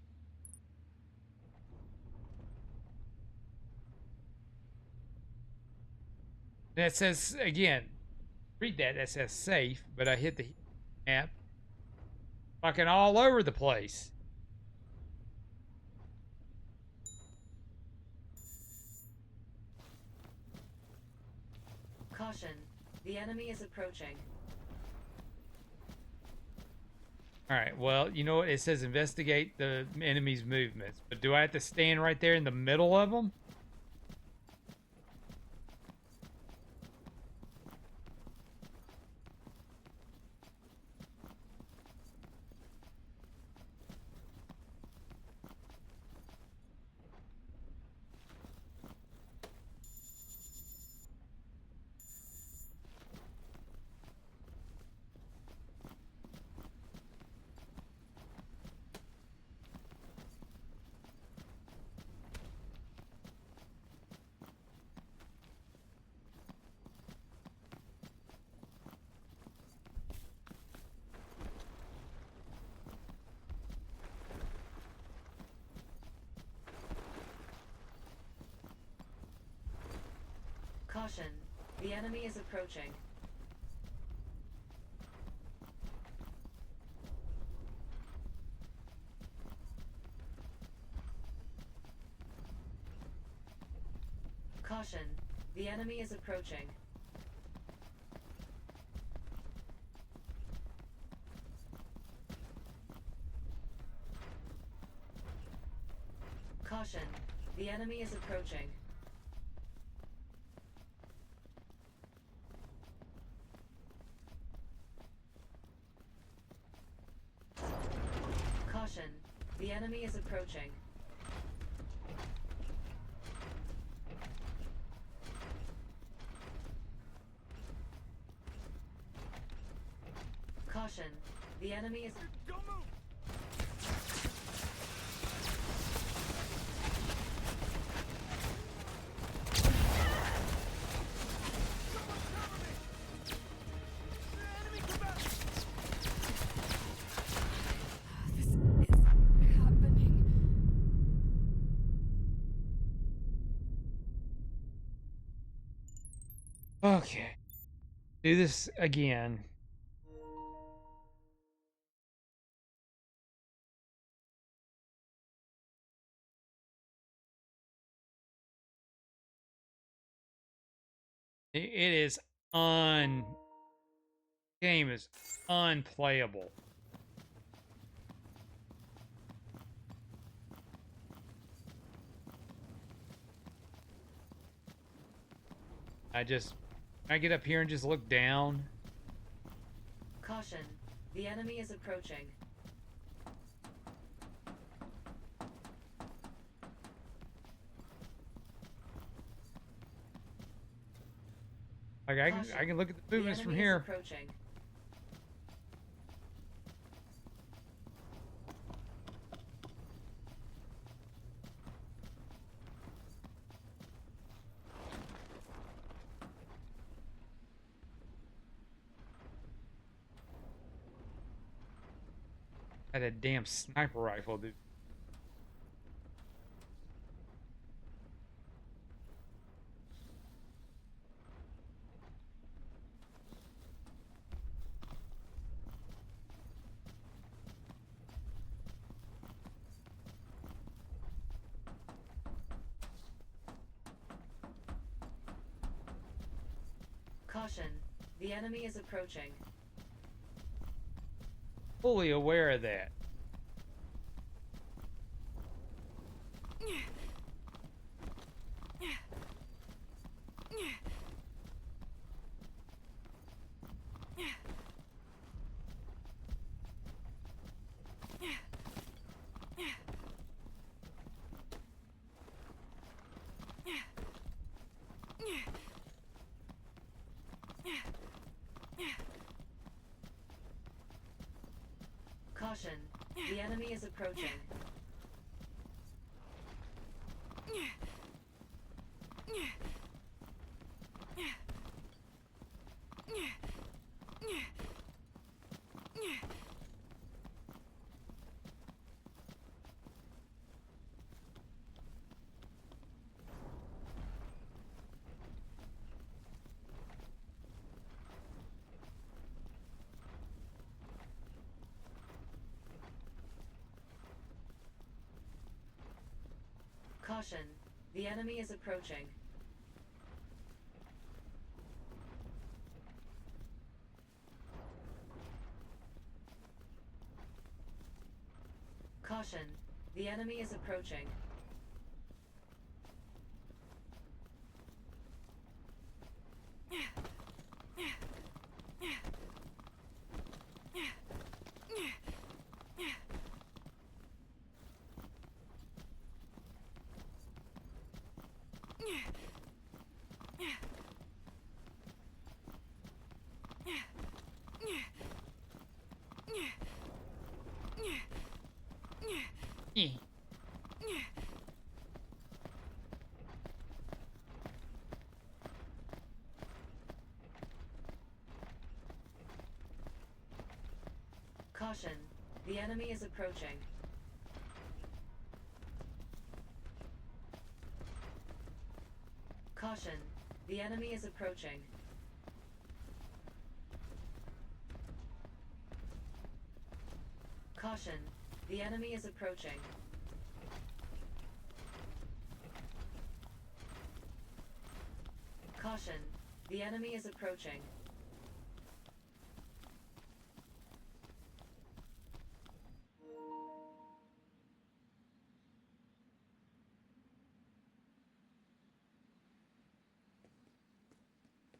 that says again, read that says safe, but I hit the map fucking all over the place. Caution. The enemy is approaching. All right. Well, you know what? It says investigate the enemy's movements, but do I have to stand right there in the middle of them? Caution. The enemy is approaching. Caution. The enemy is approaching. Caution. The enemy is approaching. Caution. The enemy is approaching. Caution. The enemy is... Don't move! Someone cover me! Enemy combatant! This is happening. Okay. Do this again. It is game is unplayable. I get up here and just look down. Caution. The enemy is approaching. Like I can look at the movements from here. Approaching. Had a damn sniper rifle, dude. Caution. The enemy is approaching. Fully aware of that. Caution. The enemy is approaching. Caution. The enemy is approaching. Caution. The enemy is approaching. Yeah. Caution. The enemy is approaching. Caution. The enemy is approaching. Caution. The enemy is approaching. Caution. The enemy is approaching.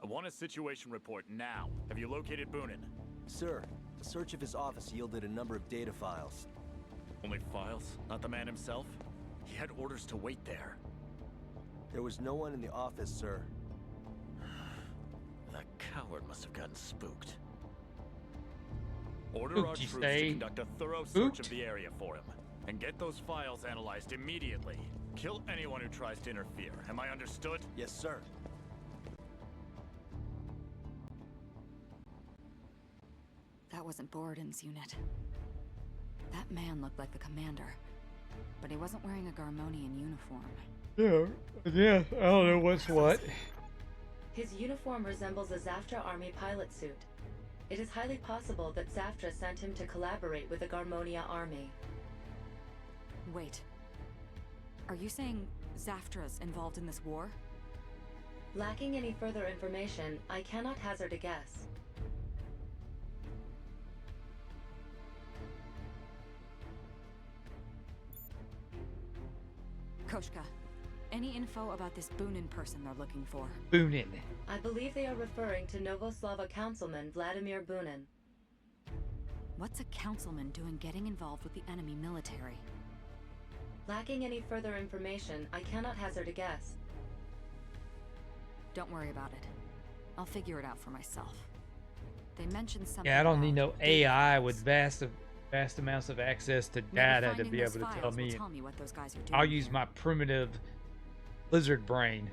I want a situation report now. Have you located Boonin? Sir, a search of his office yielded a number of data files. Only files? Not the man himself? He had orders to wait there. There was no one in the office, sir. That coward must have gotten spooked. Order our Spooked, you troops say? to conduct a thorough search of Spooked? the area for him. And get those files analyzed immediately. Kill anyone who tries to interfere. Am I understood? Yes, sir. That wasn't Boriden's unit. That man looked like the commander, but he wasn't wearing a Garmonian uniform. Yeah, I don't know what's what. His uniform resembles a Zaftra army pilot suit. It is highly possible that Zaftra sent him to collaborate with the Garmonia army. Wait. Are you saying Zaftra's involved in this war? Lacking any further information, I cannot hazard a guess. Koshka, any info about this Bunin person they're looking for? Bunin. I believe they are referring to Novoslava councilman Vladimir Bunin. What's a councilman doing getting involved with the enemy military? Lacking any further information, I cannot hazard a guess. Don't worry about it. I'll figure it out for myself. They mentioned something. Yeah, I don't need no about data AI with files. vast amounts of access to Maybe data to finding be those able to files tell will me. tell me what those guys are doing. I'll use here. my primitive lizard brain.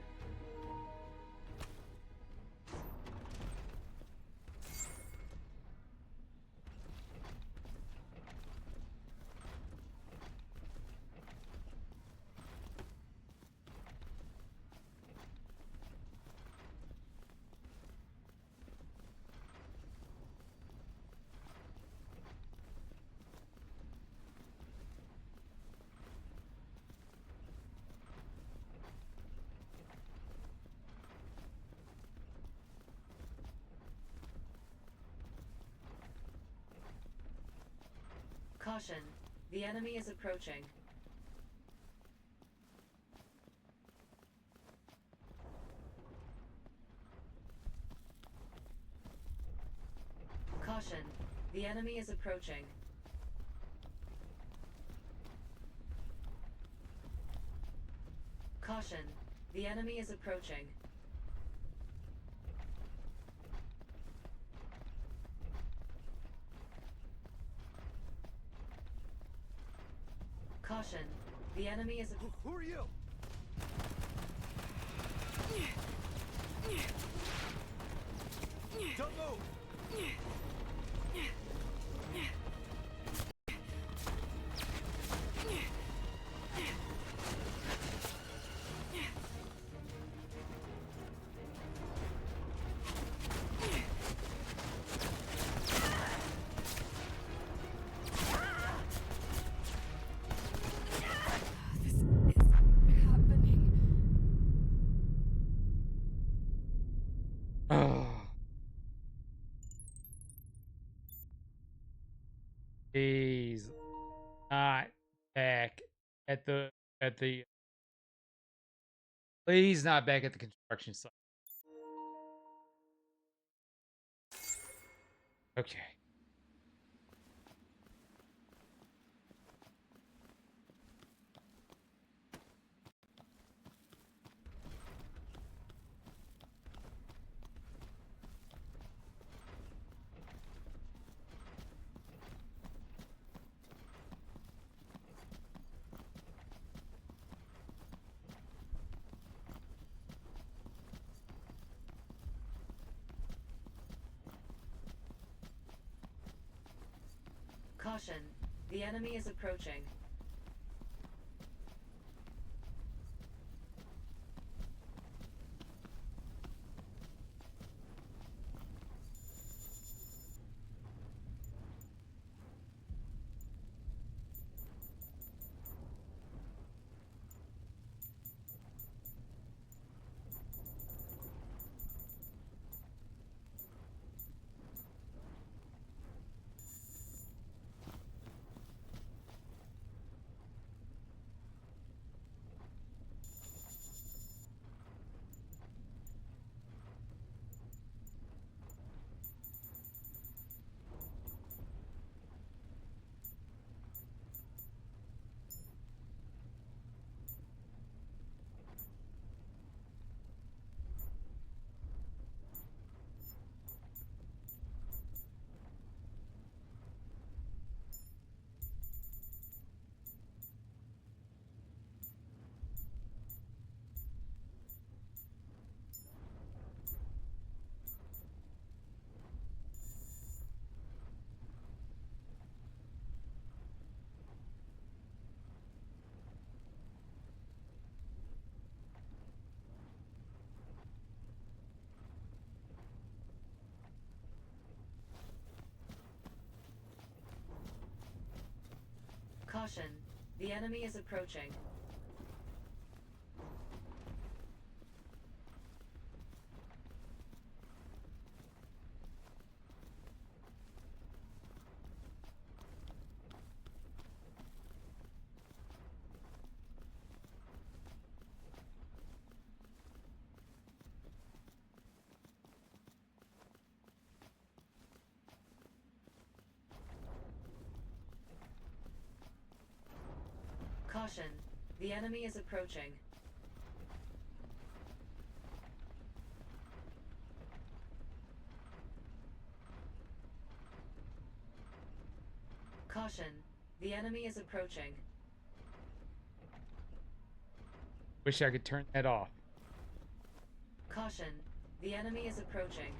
Caution. The enemy is approaching. Caution. The enemy is approaching. Caution. The enemy is approaching. Caution. The enemy is Who are you? Don't move! This is happening. Oh. He's not back at the please not back at the construction site. Okay. Caution. The enemy is approaching. Caution. The enemy is approaching. Caution. The enemy is approaching. Caution. The enemy is approaching. Wish I could turn that off. Caution. The enemy is approaching.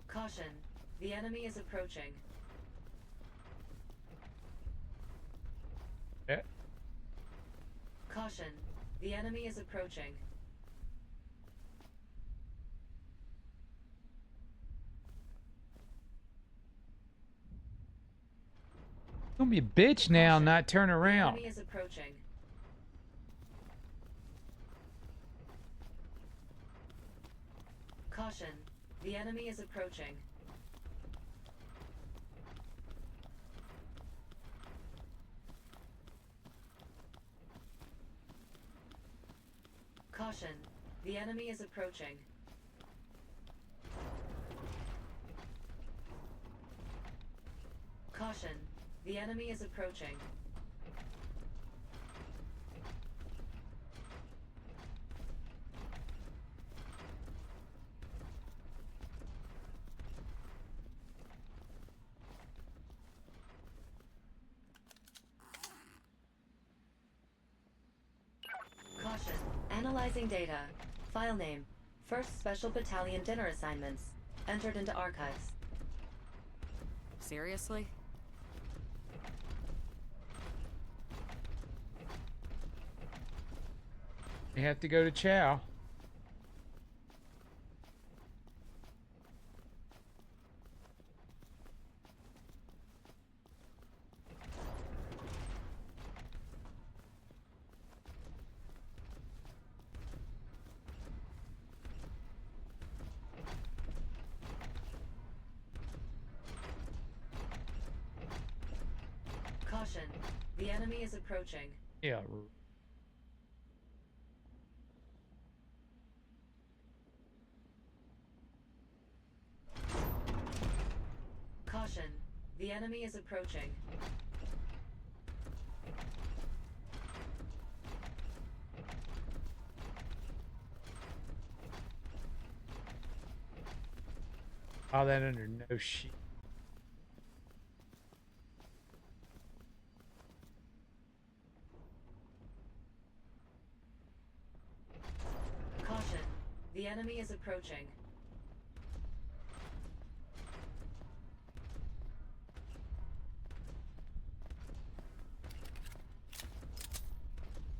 Caution. The enemy is approaching. Yeah. Caution. The enemy is approaching. Don't be a bitch now, Caution. not turn The around. enemy is approaching. Caution. The enemy is approaching. Caution. The enemy is approaching. Caution. The enemy is approaching. Caution. Analyzing data. File name. 1st Special Battalion dinner assignments. Entered into archives. Seriously? You have to go to Chow. Caution. The enemy is approaching. Yeah. Caution. The enemy is approaching. All that under no shit. Caution. The enemy is approaching.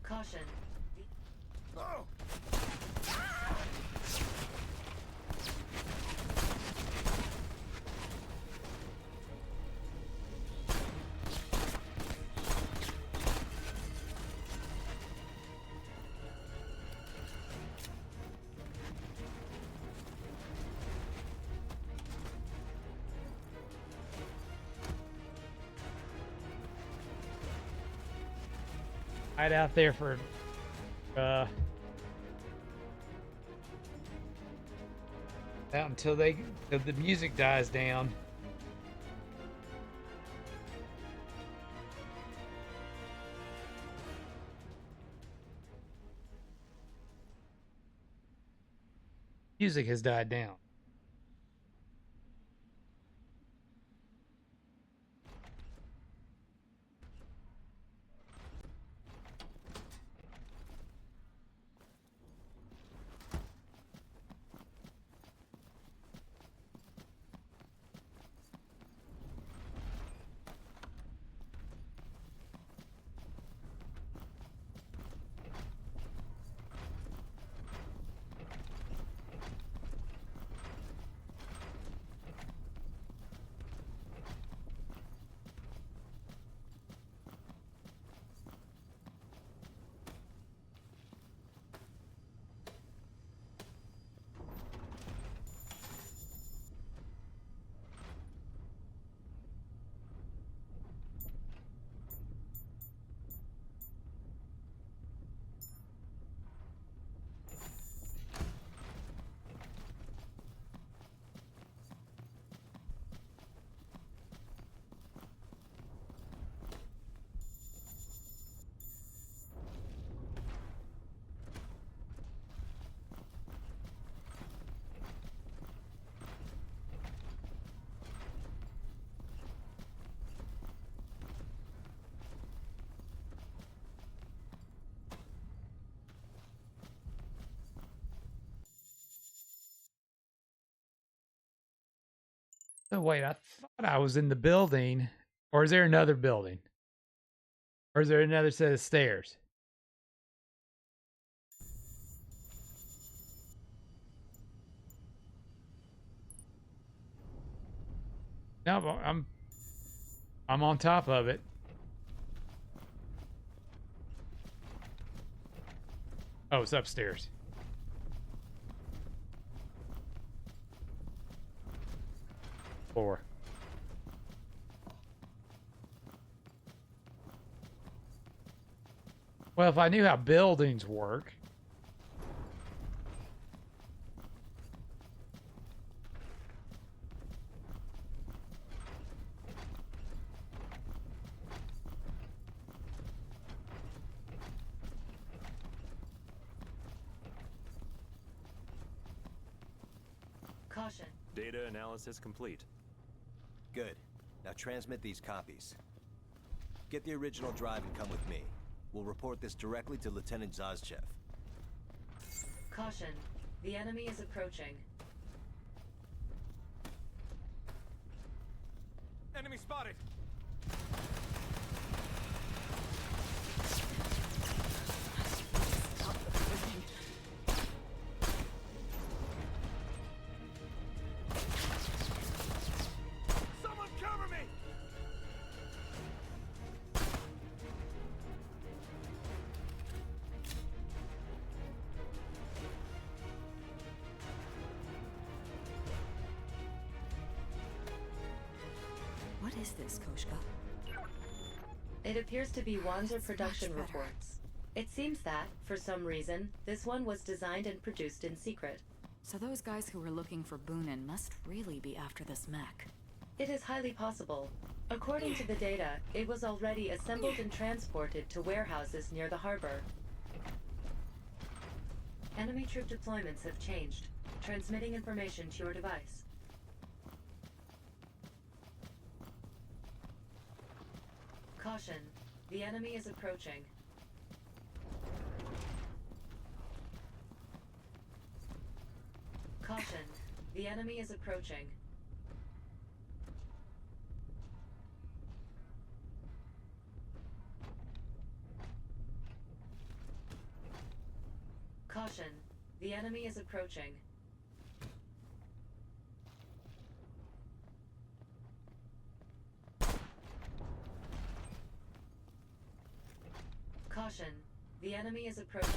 Caution. Oh! Right out there for out until the music dies down. Music has died down. So wait, I thought I was in the building, or is there another building? Or is there another set of stairs? No, I'm on top of it. Oh, it's upstairs. Four. Well, if I knew how buildings work. Caution. Data analysis complete. Good. Now transmit these copies. Get the original drive and come with me. We'll report this directly to Lieutenant Zazchev. Caution. The enemy is approaching. Enemy spotted. Someone cover me! What is this, Koshka? It appears to be Wanzer It's production much better. reports. It seems that, for some reason, this one was designed and produced in secret. So those guys who were looking for Boonin must really be after this mech. It is highly possible. According to the data, it was already assembled and transported to warehouses near the harbor. Enemy troop deployments have changed. Transmitting information to your device. Caution. The enemy is approaching. Caution. The enemy is approaching. Caution. The enemy is approaching. Caution. The enemy is approaching.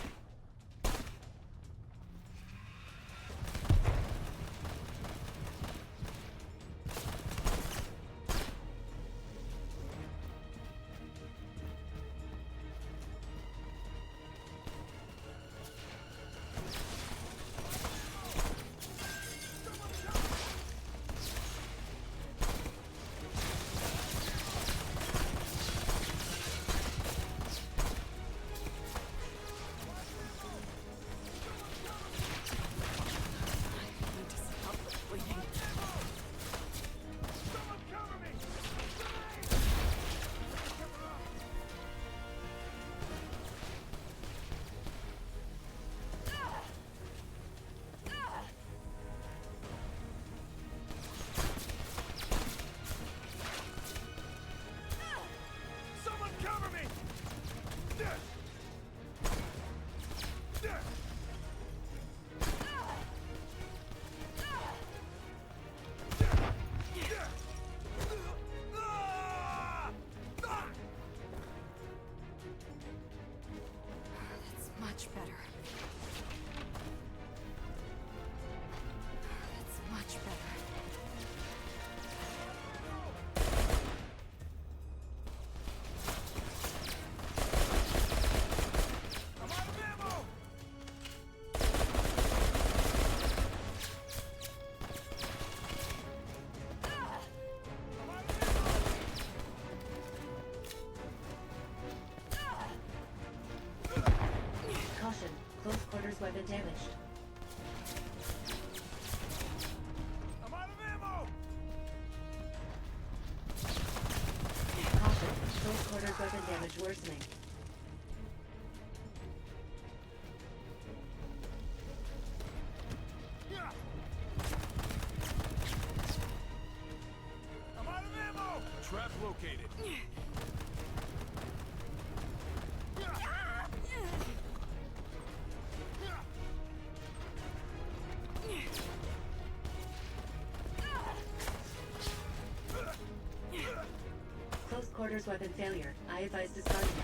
Someone cover me! That's much better. That's much better. I'm out of ammo! Caution. Close quarters weapon damaged. I'm out of ammo! Caution. Close quarters weapon damage worsening. Transporter's weapon failure. I advise discarding it.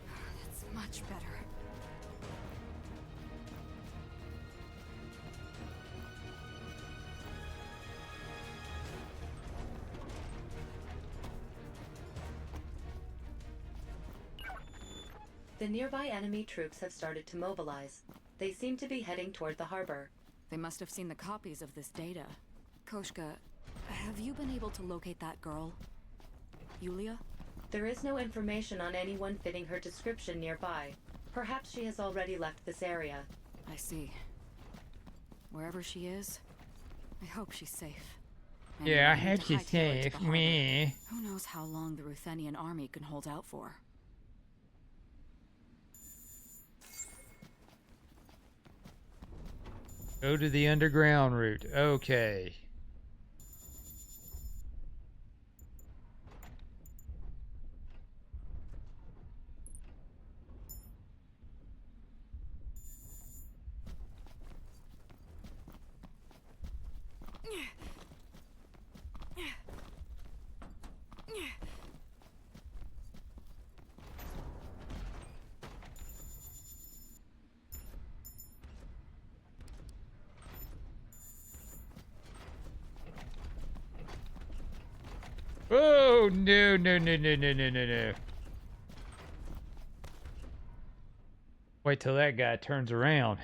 That's much better. The nearby enemy troops have started to mobilize. They seem to be heading toward the harbor. They must have seen the copies of this data. Koshka, have you been able to locate that girl? Yulia? There is no information on anyone fitting her description nearby. Perhaps she has already left this area. I see. Wherever she is, I hope she's safe. Yeah, I Anyway, we need hope to she's hightail it to safe. the harbor. Meh. Who knows how long the Ruthenian army can hold out for? Go to the underground route. Okay. Oh, no, no, no, no, no, no, no, no. Wait till that guy turns around.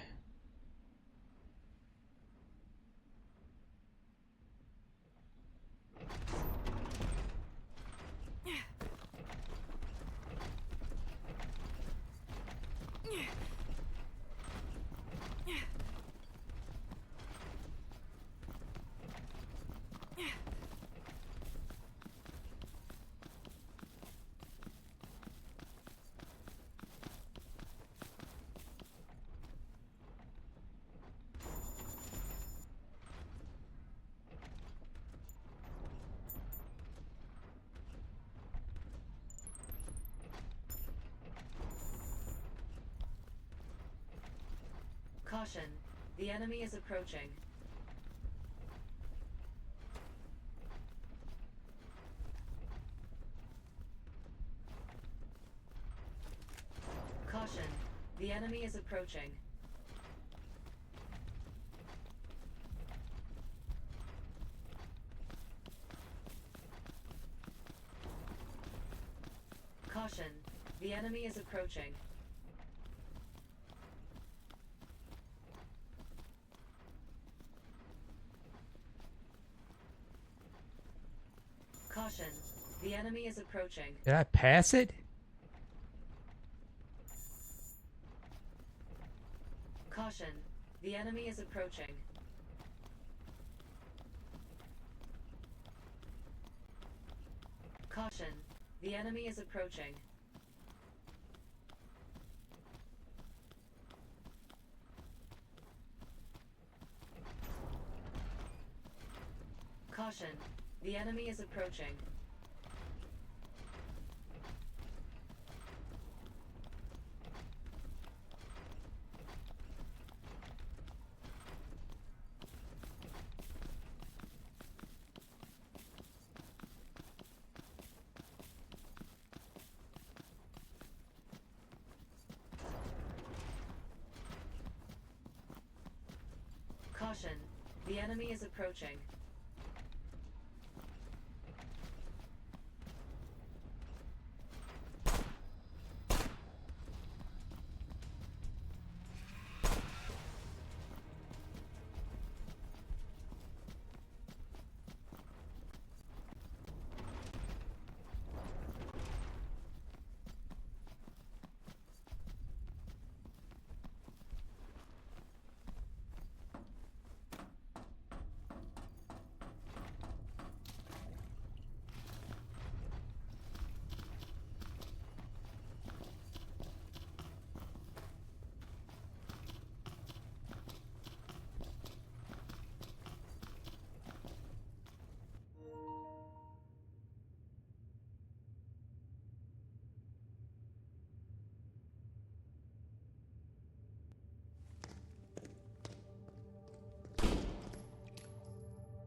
Caution. The enemy is approaching. Caution. The enemy is approaching. Caution. The enemy is approaching. Caution. The enemy is approaching. Did I pass it? Caution. The enemy is approaching. Caution. The enemy is approaching. Caution. The enemy is approaching. Caution. The enemy is approaching.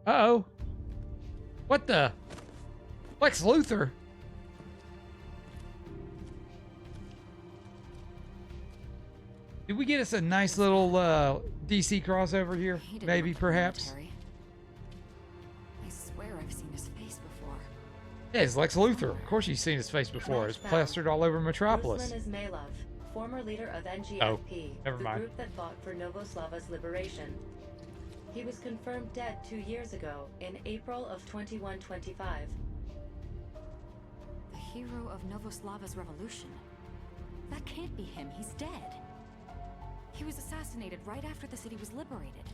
Uh-oh. What the? Lex Luthor? Did we get us a nice little DC crossover here? He didn't Maybe, look perhaps? military. I swear I've seen his face before. Yeah, it's Lex Luthor. Of course you've seen his face before. It's plastered all over Metropolis. Ruslan Ismailov, former leader of NGFP, Oh, never the mind. group that fought for Novoslava's liberation. He was confirmed dead 2 years ago, in April of 2125. The hero of Novoslava's revolution. That can't be him. He's dead. He was assassinated right after the city was liberated.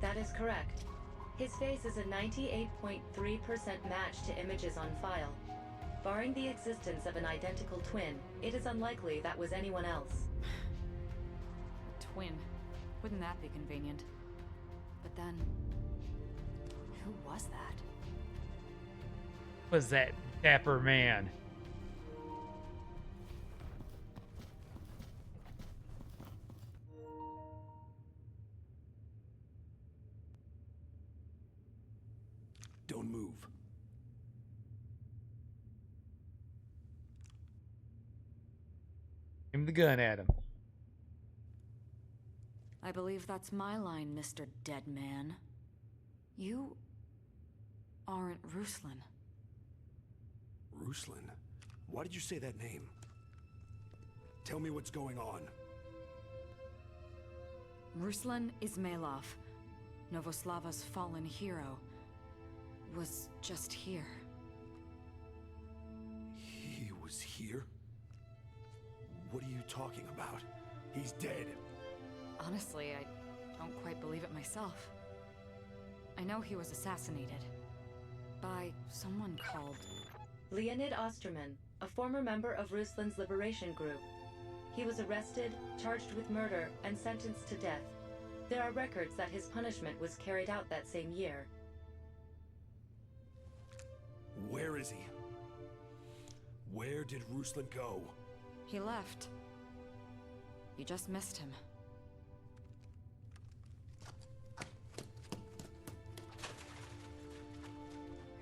That is correct. His face is a 98.3% match to images on file. Barring the existence of an identical twin, it is unlikely that was anyone else. A twin. Wouldn't that be convenient? But then, who was that? Was that dapper man? Don't move. Aim the gun at him. I believe that's my line, Mr. Dead Man. You aren't Ruslan. Ruslan? Why did you say that name? Tell me what's going on. Ruslan Ismailov, Novoslava's fallen hero, was just here. He was here? What are you talking about? He's dead. Honestly, I don't quite believe it myself. I know he was assassinated by someone called... Leonid Osterman, a former member of Ruslan's liberation group. He was arrested, charged with murder, and sentenced to death. There are records that his punishment was carried out that same year. Where is he? Where did Ruslan go? He left. You just missed him.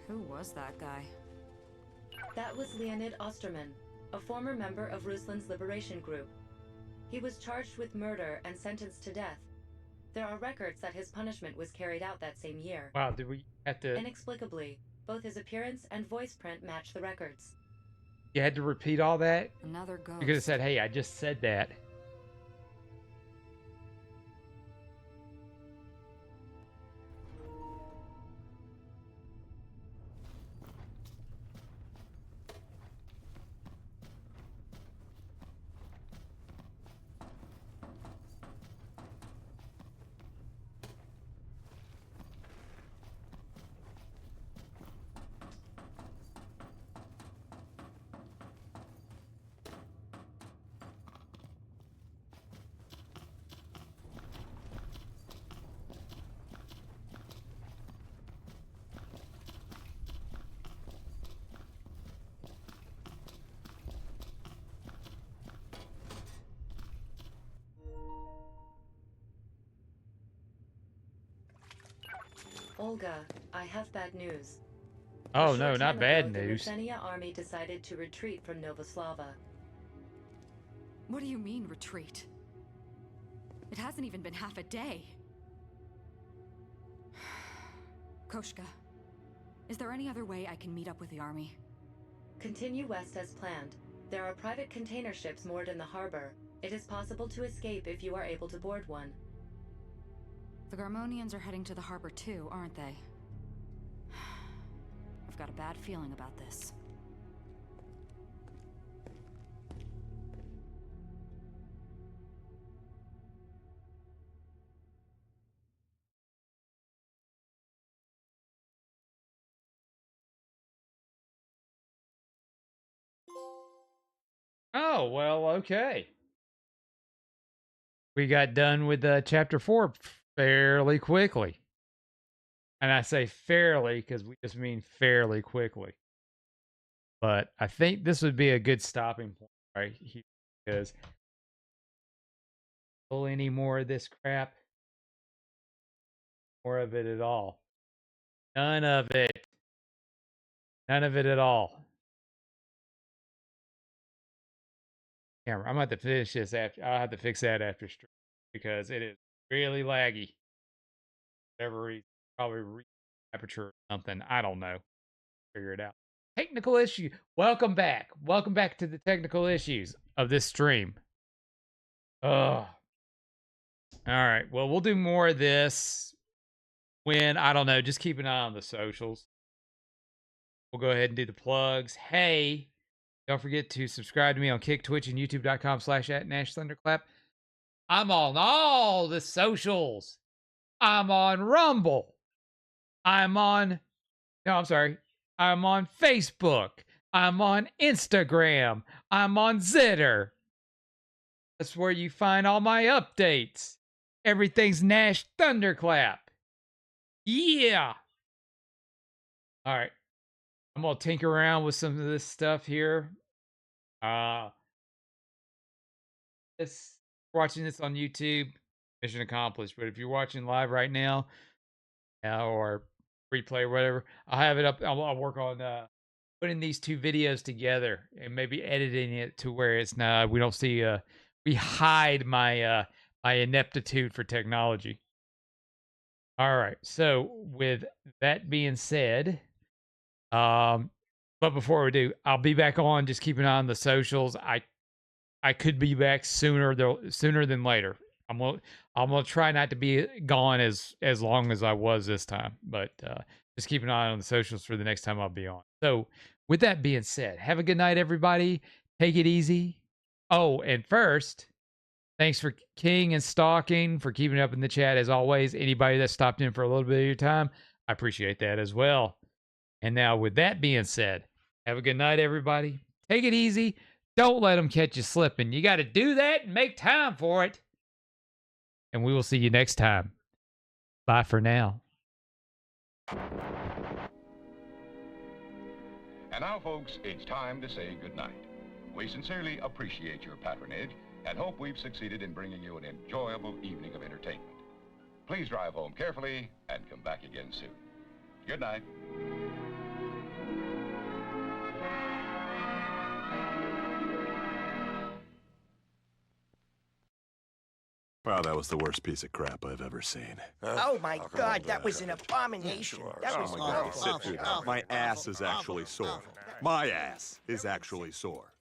Who was that guy? That was Leonid Osterman, a former member of Ruslan's liberation group. He was charged with murder and sentenced to death. There are records that his punishment was carried out that same year. Wow, did we have to... Inexplicably, both his appearance and voice print match the records. You had to repeat all that? Another ghost. You could have said, hey, I just said that. Olga, I have bad news. Oh, A no, short not time bad ago, news. The Ruthenia army decided to retreat from Novoslava. What do you mean, retreat? It hasn't even been half a day. Koshka, is there any other way I can meet up with the army? Continue west as planned. There are private container ships moored in the harbor. It is possible to escape if you are able to board one. The Garmonians are heading to the harbor too, aren't they? I've got a bad feeling about this. Oh, well, okay. We got done with chapter 4 fairly quickly. And I say fairly because we just mean fairly quickly. But I think this would be a good stopping point right here because pull any more of this crap, more of it at all. None of it. None of it at all. Camera. I'm going to have to finish this after. I'll have to fix that after stream because it is really laggy. Whatever reason. Probably aperture or something. I don't know. Figure it out. Technical issue. Welcome back. Welcome back to the technical issues of this stream. Ugh. All right. Well, we'll do more of this when, I don't know, just keep an eye on the socials. We'll go ahead and do the plugs. Hey, don't forget to subscribe to me on Kick, Twitch, and YouTube.com/@NashThunderclap. I'm on all the socials. I'm on Rumble. I'm on Facebook. I'm on Instagram. I'm on Zitter. That's where you find all my updates. Everything's Nash Thunderclap. Yeah. All right. I'm going to tinker around with some of this stuff here. This watching this on YouTube, mission accomplished. But if you're watching live right now, or replay or whatever, I'll have it up. I'll work on putting these two videos together and maybe editing it to where it's not, we don't see we hide my my ineptitude for technology. All right. So with that being said, but before we do, I'll be back on. Just keep an eye on the socials. I could be back sooner than later. I'm gonna try not to be gone as long as I was this time, but just keep an eye on the socials for the next time I'll be on. So with that being said, have a good night, everybody. Take it easy. Oh, and first, thanks for King and Stalking for keeping up in the chat as always. Anybody that stopped in for a little bit of your time, I appreciate that as well. And now with that being said, have a good night, everybody. Take it easy. Don't let them catch you slipping. You got to do that and make time for it. And we will see you next time. Bye for now. And now, folks, it's time to say goodnight. We sincerely appreciate your patronage and hope we've succeeded in bringing you an enjoyable evening of entertainment. Please drive home carefully and come back again soon. Good night. Wow, that was the worst piece of crap I've ever seen. Oh my God, that was an abomination. That was Sit through that. My ass is actually sore. My ass is actually sore.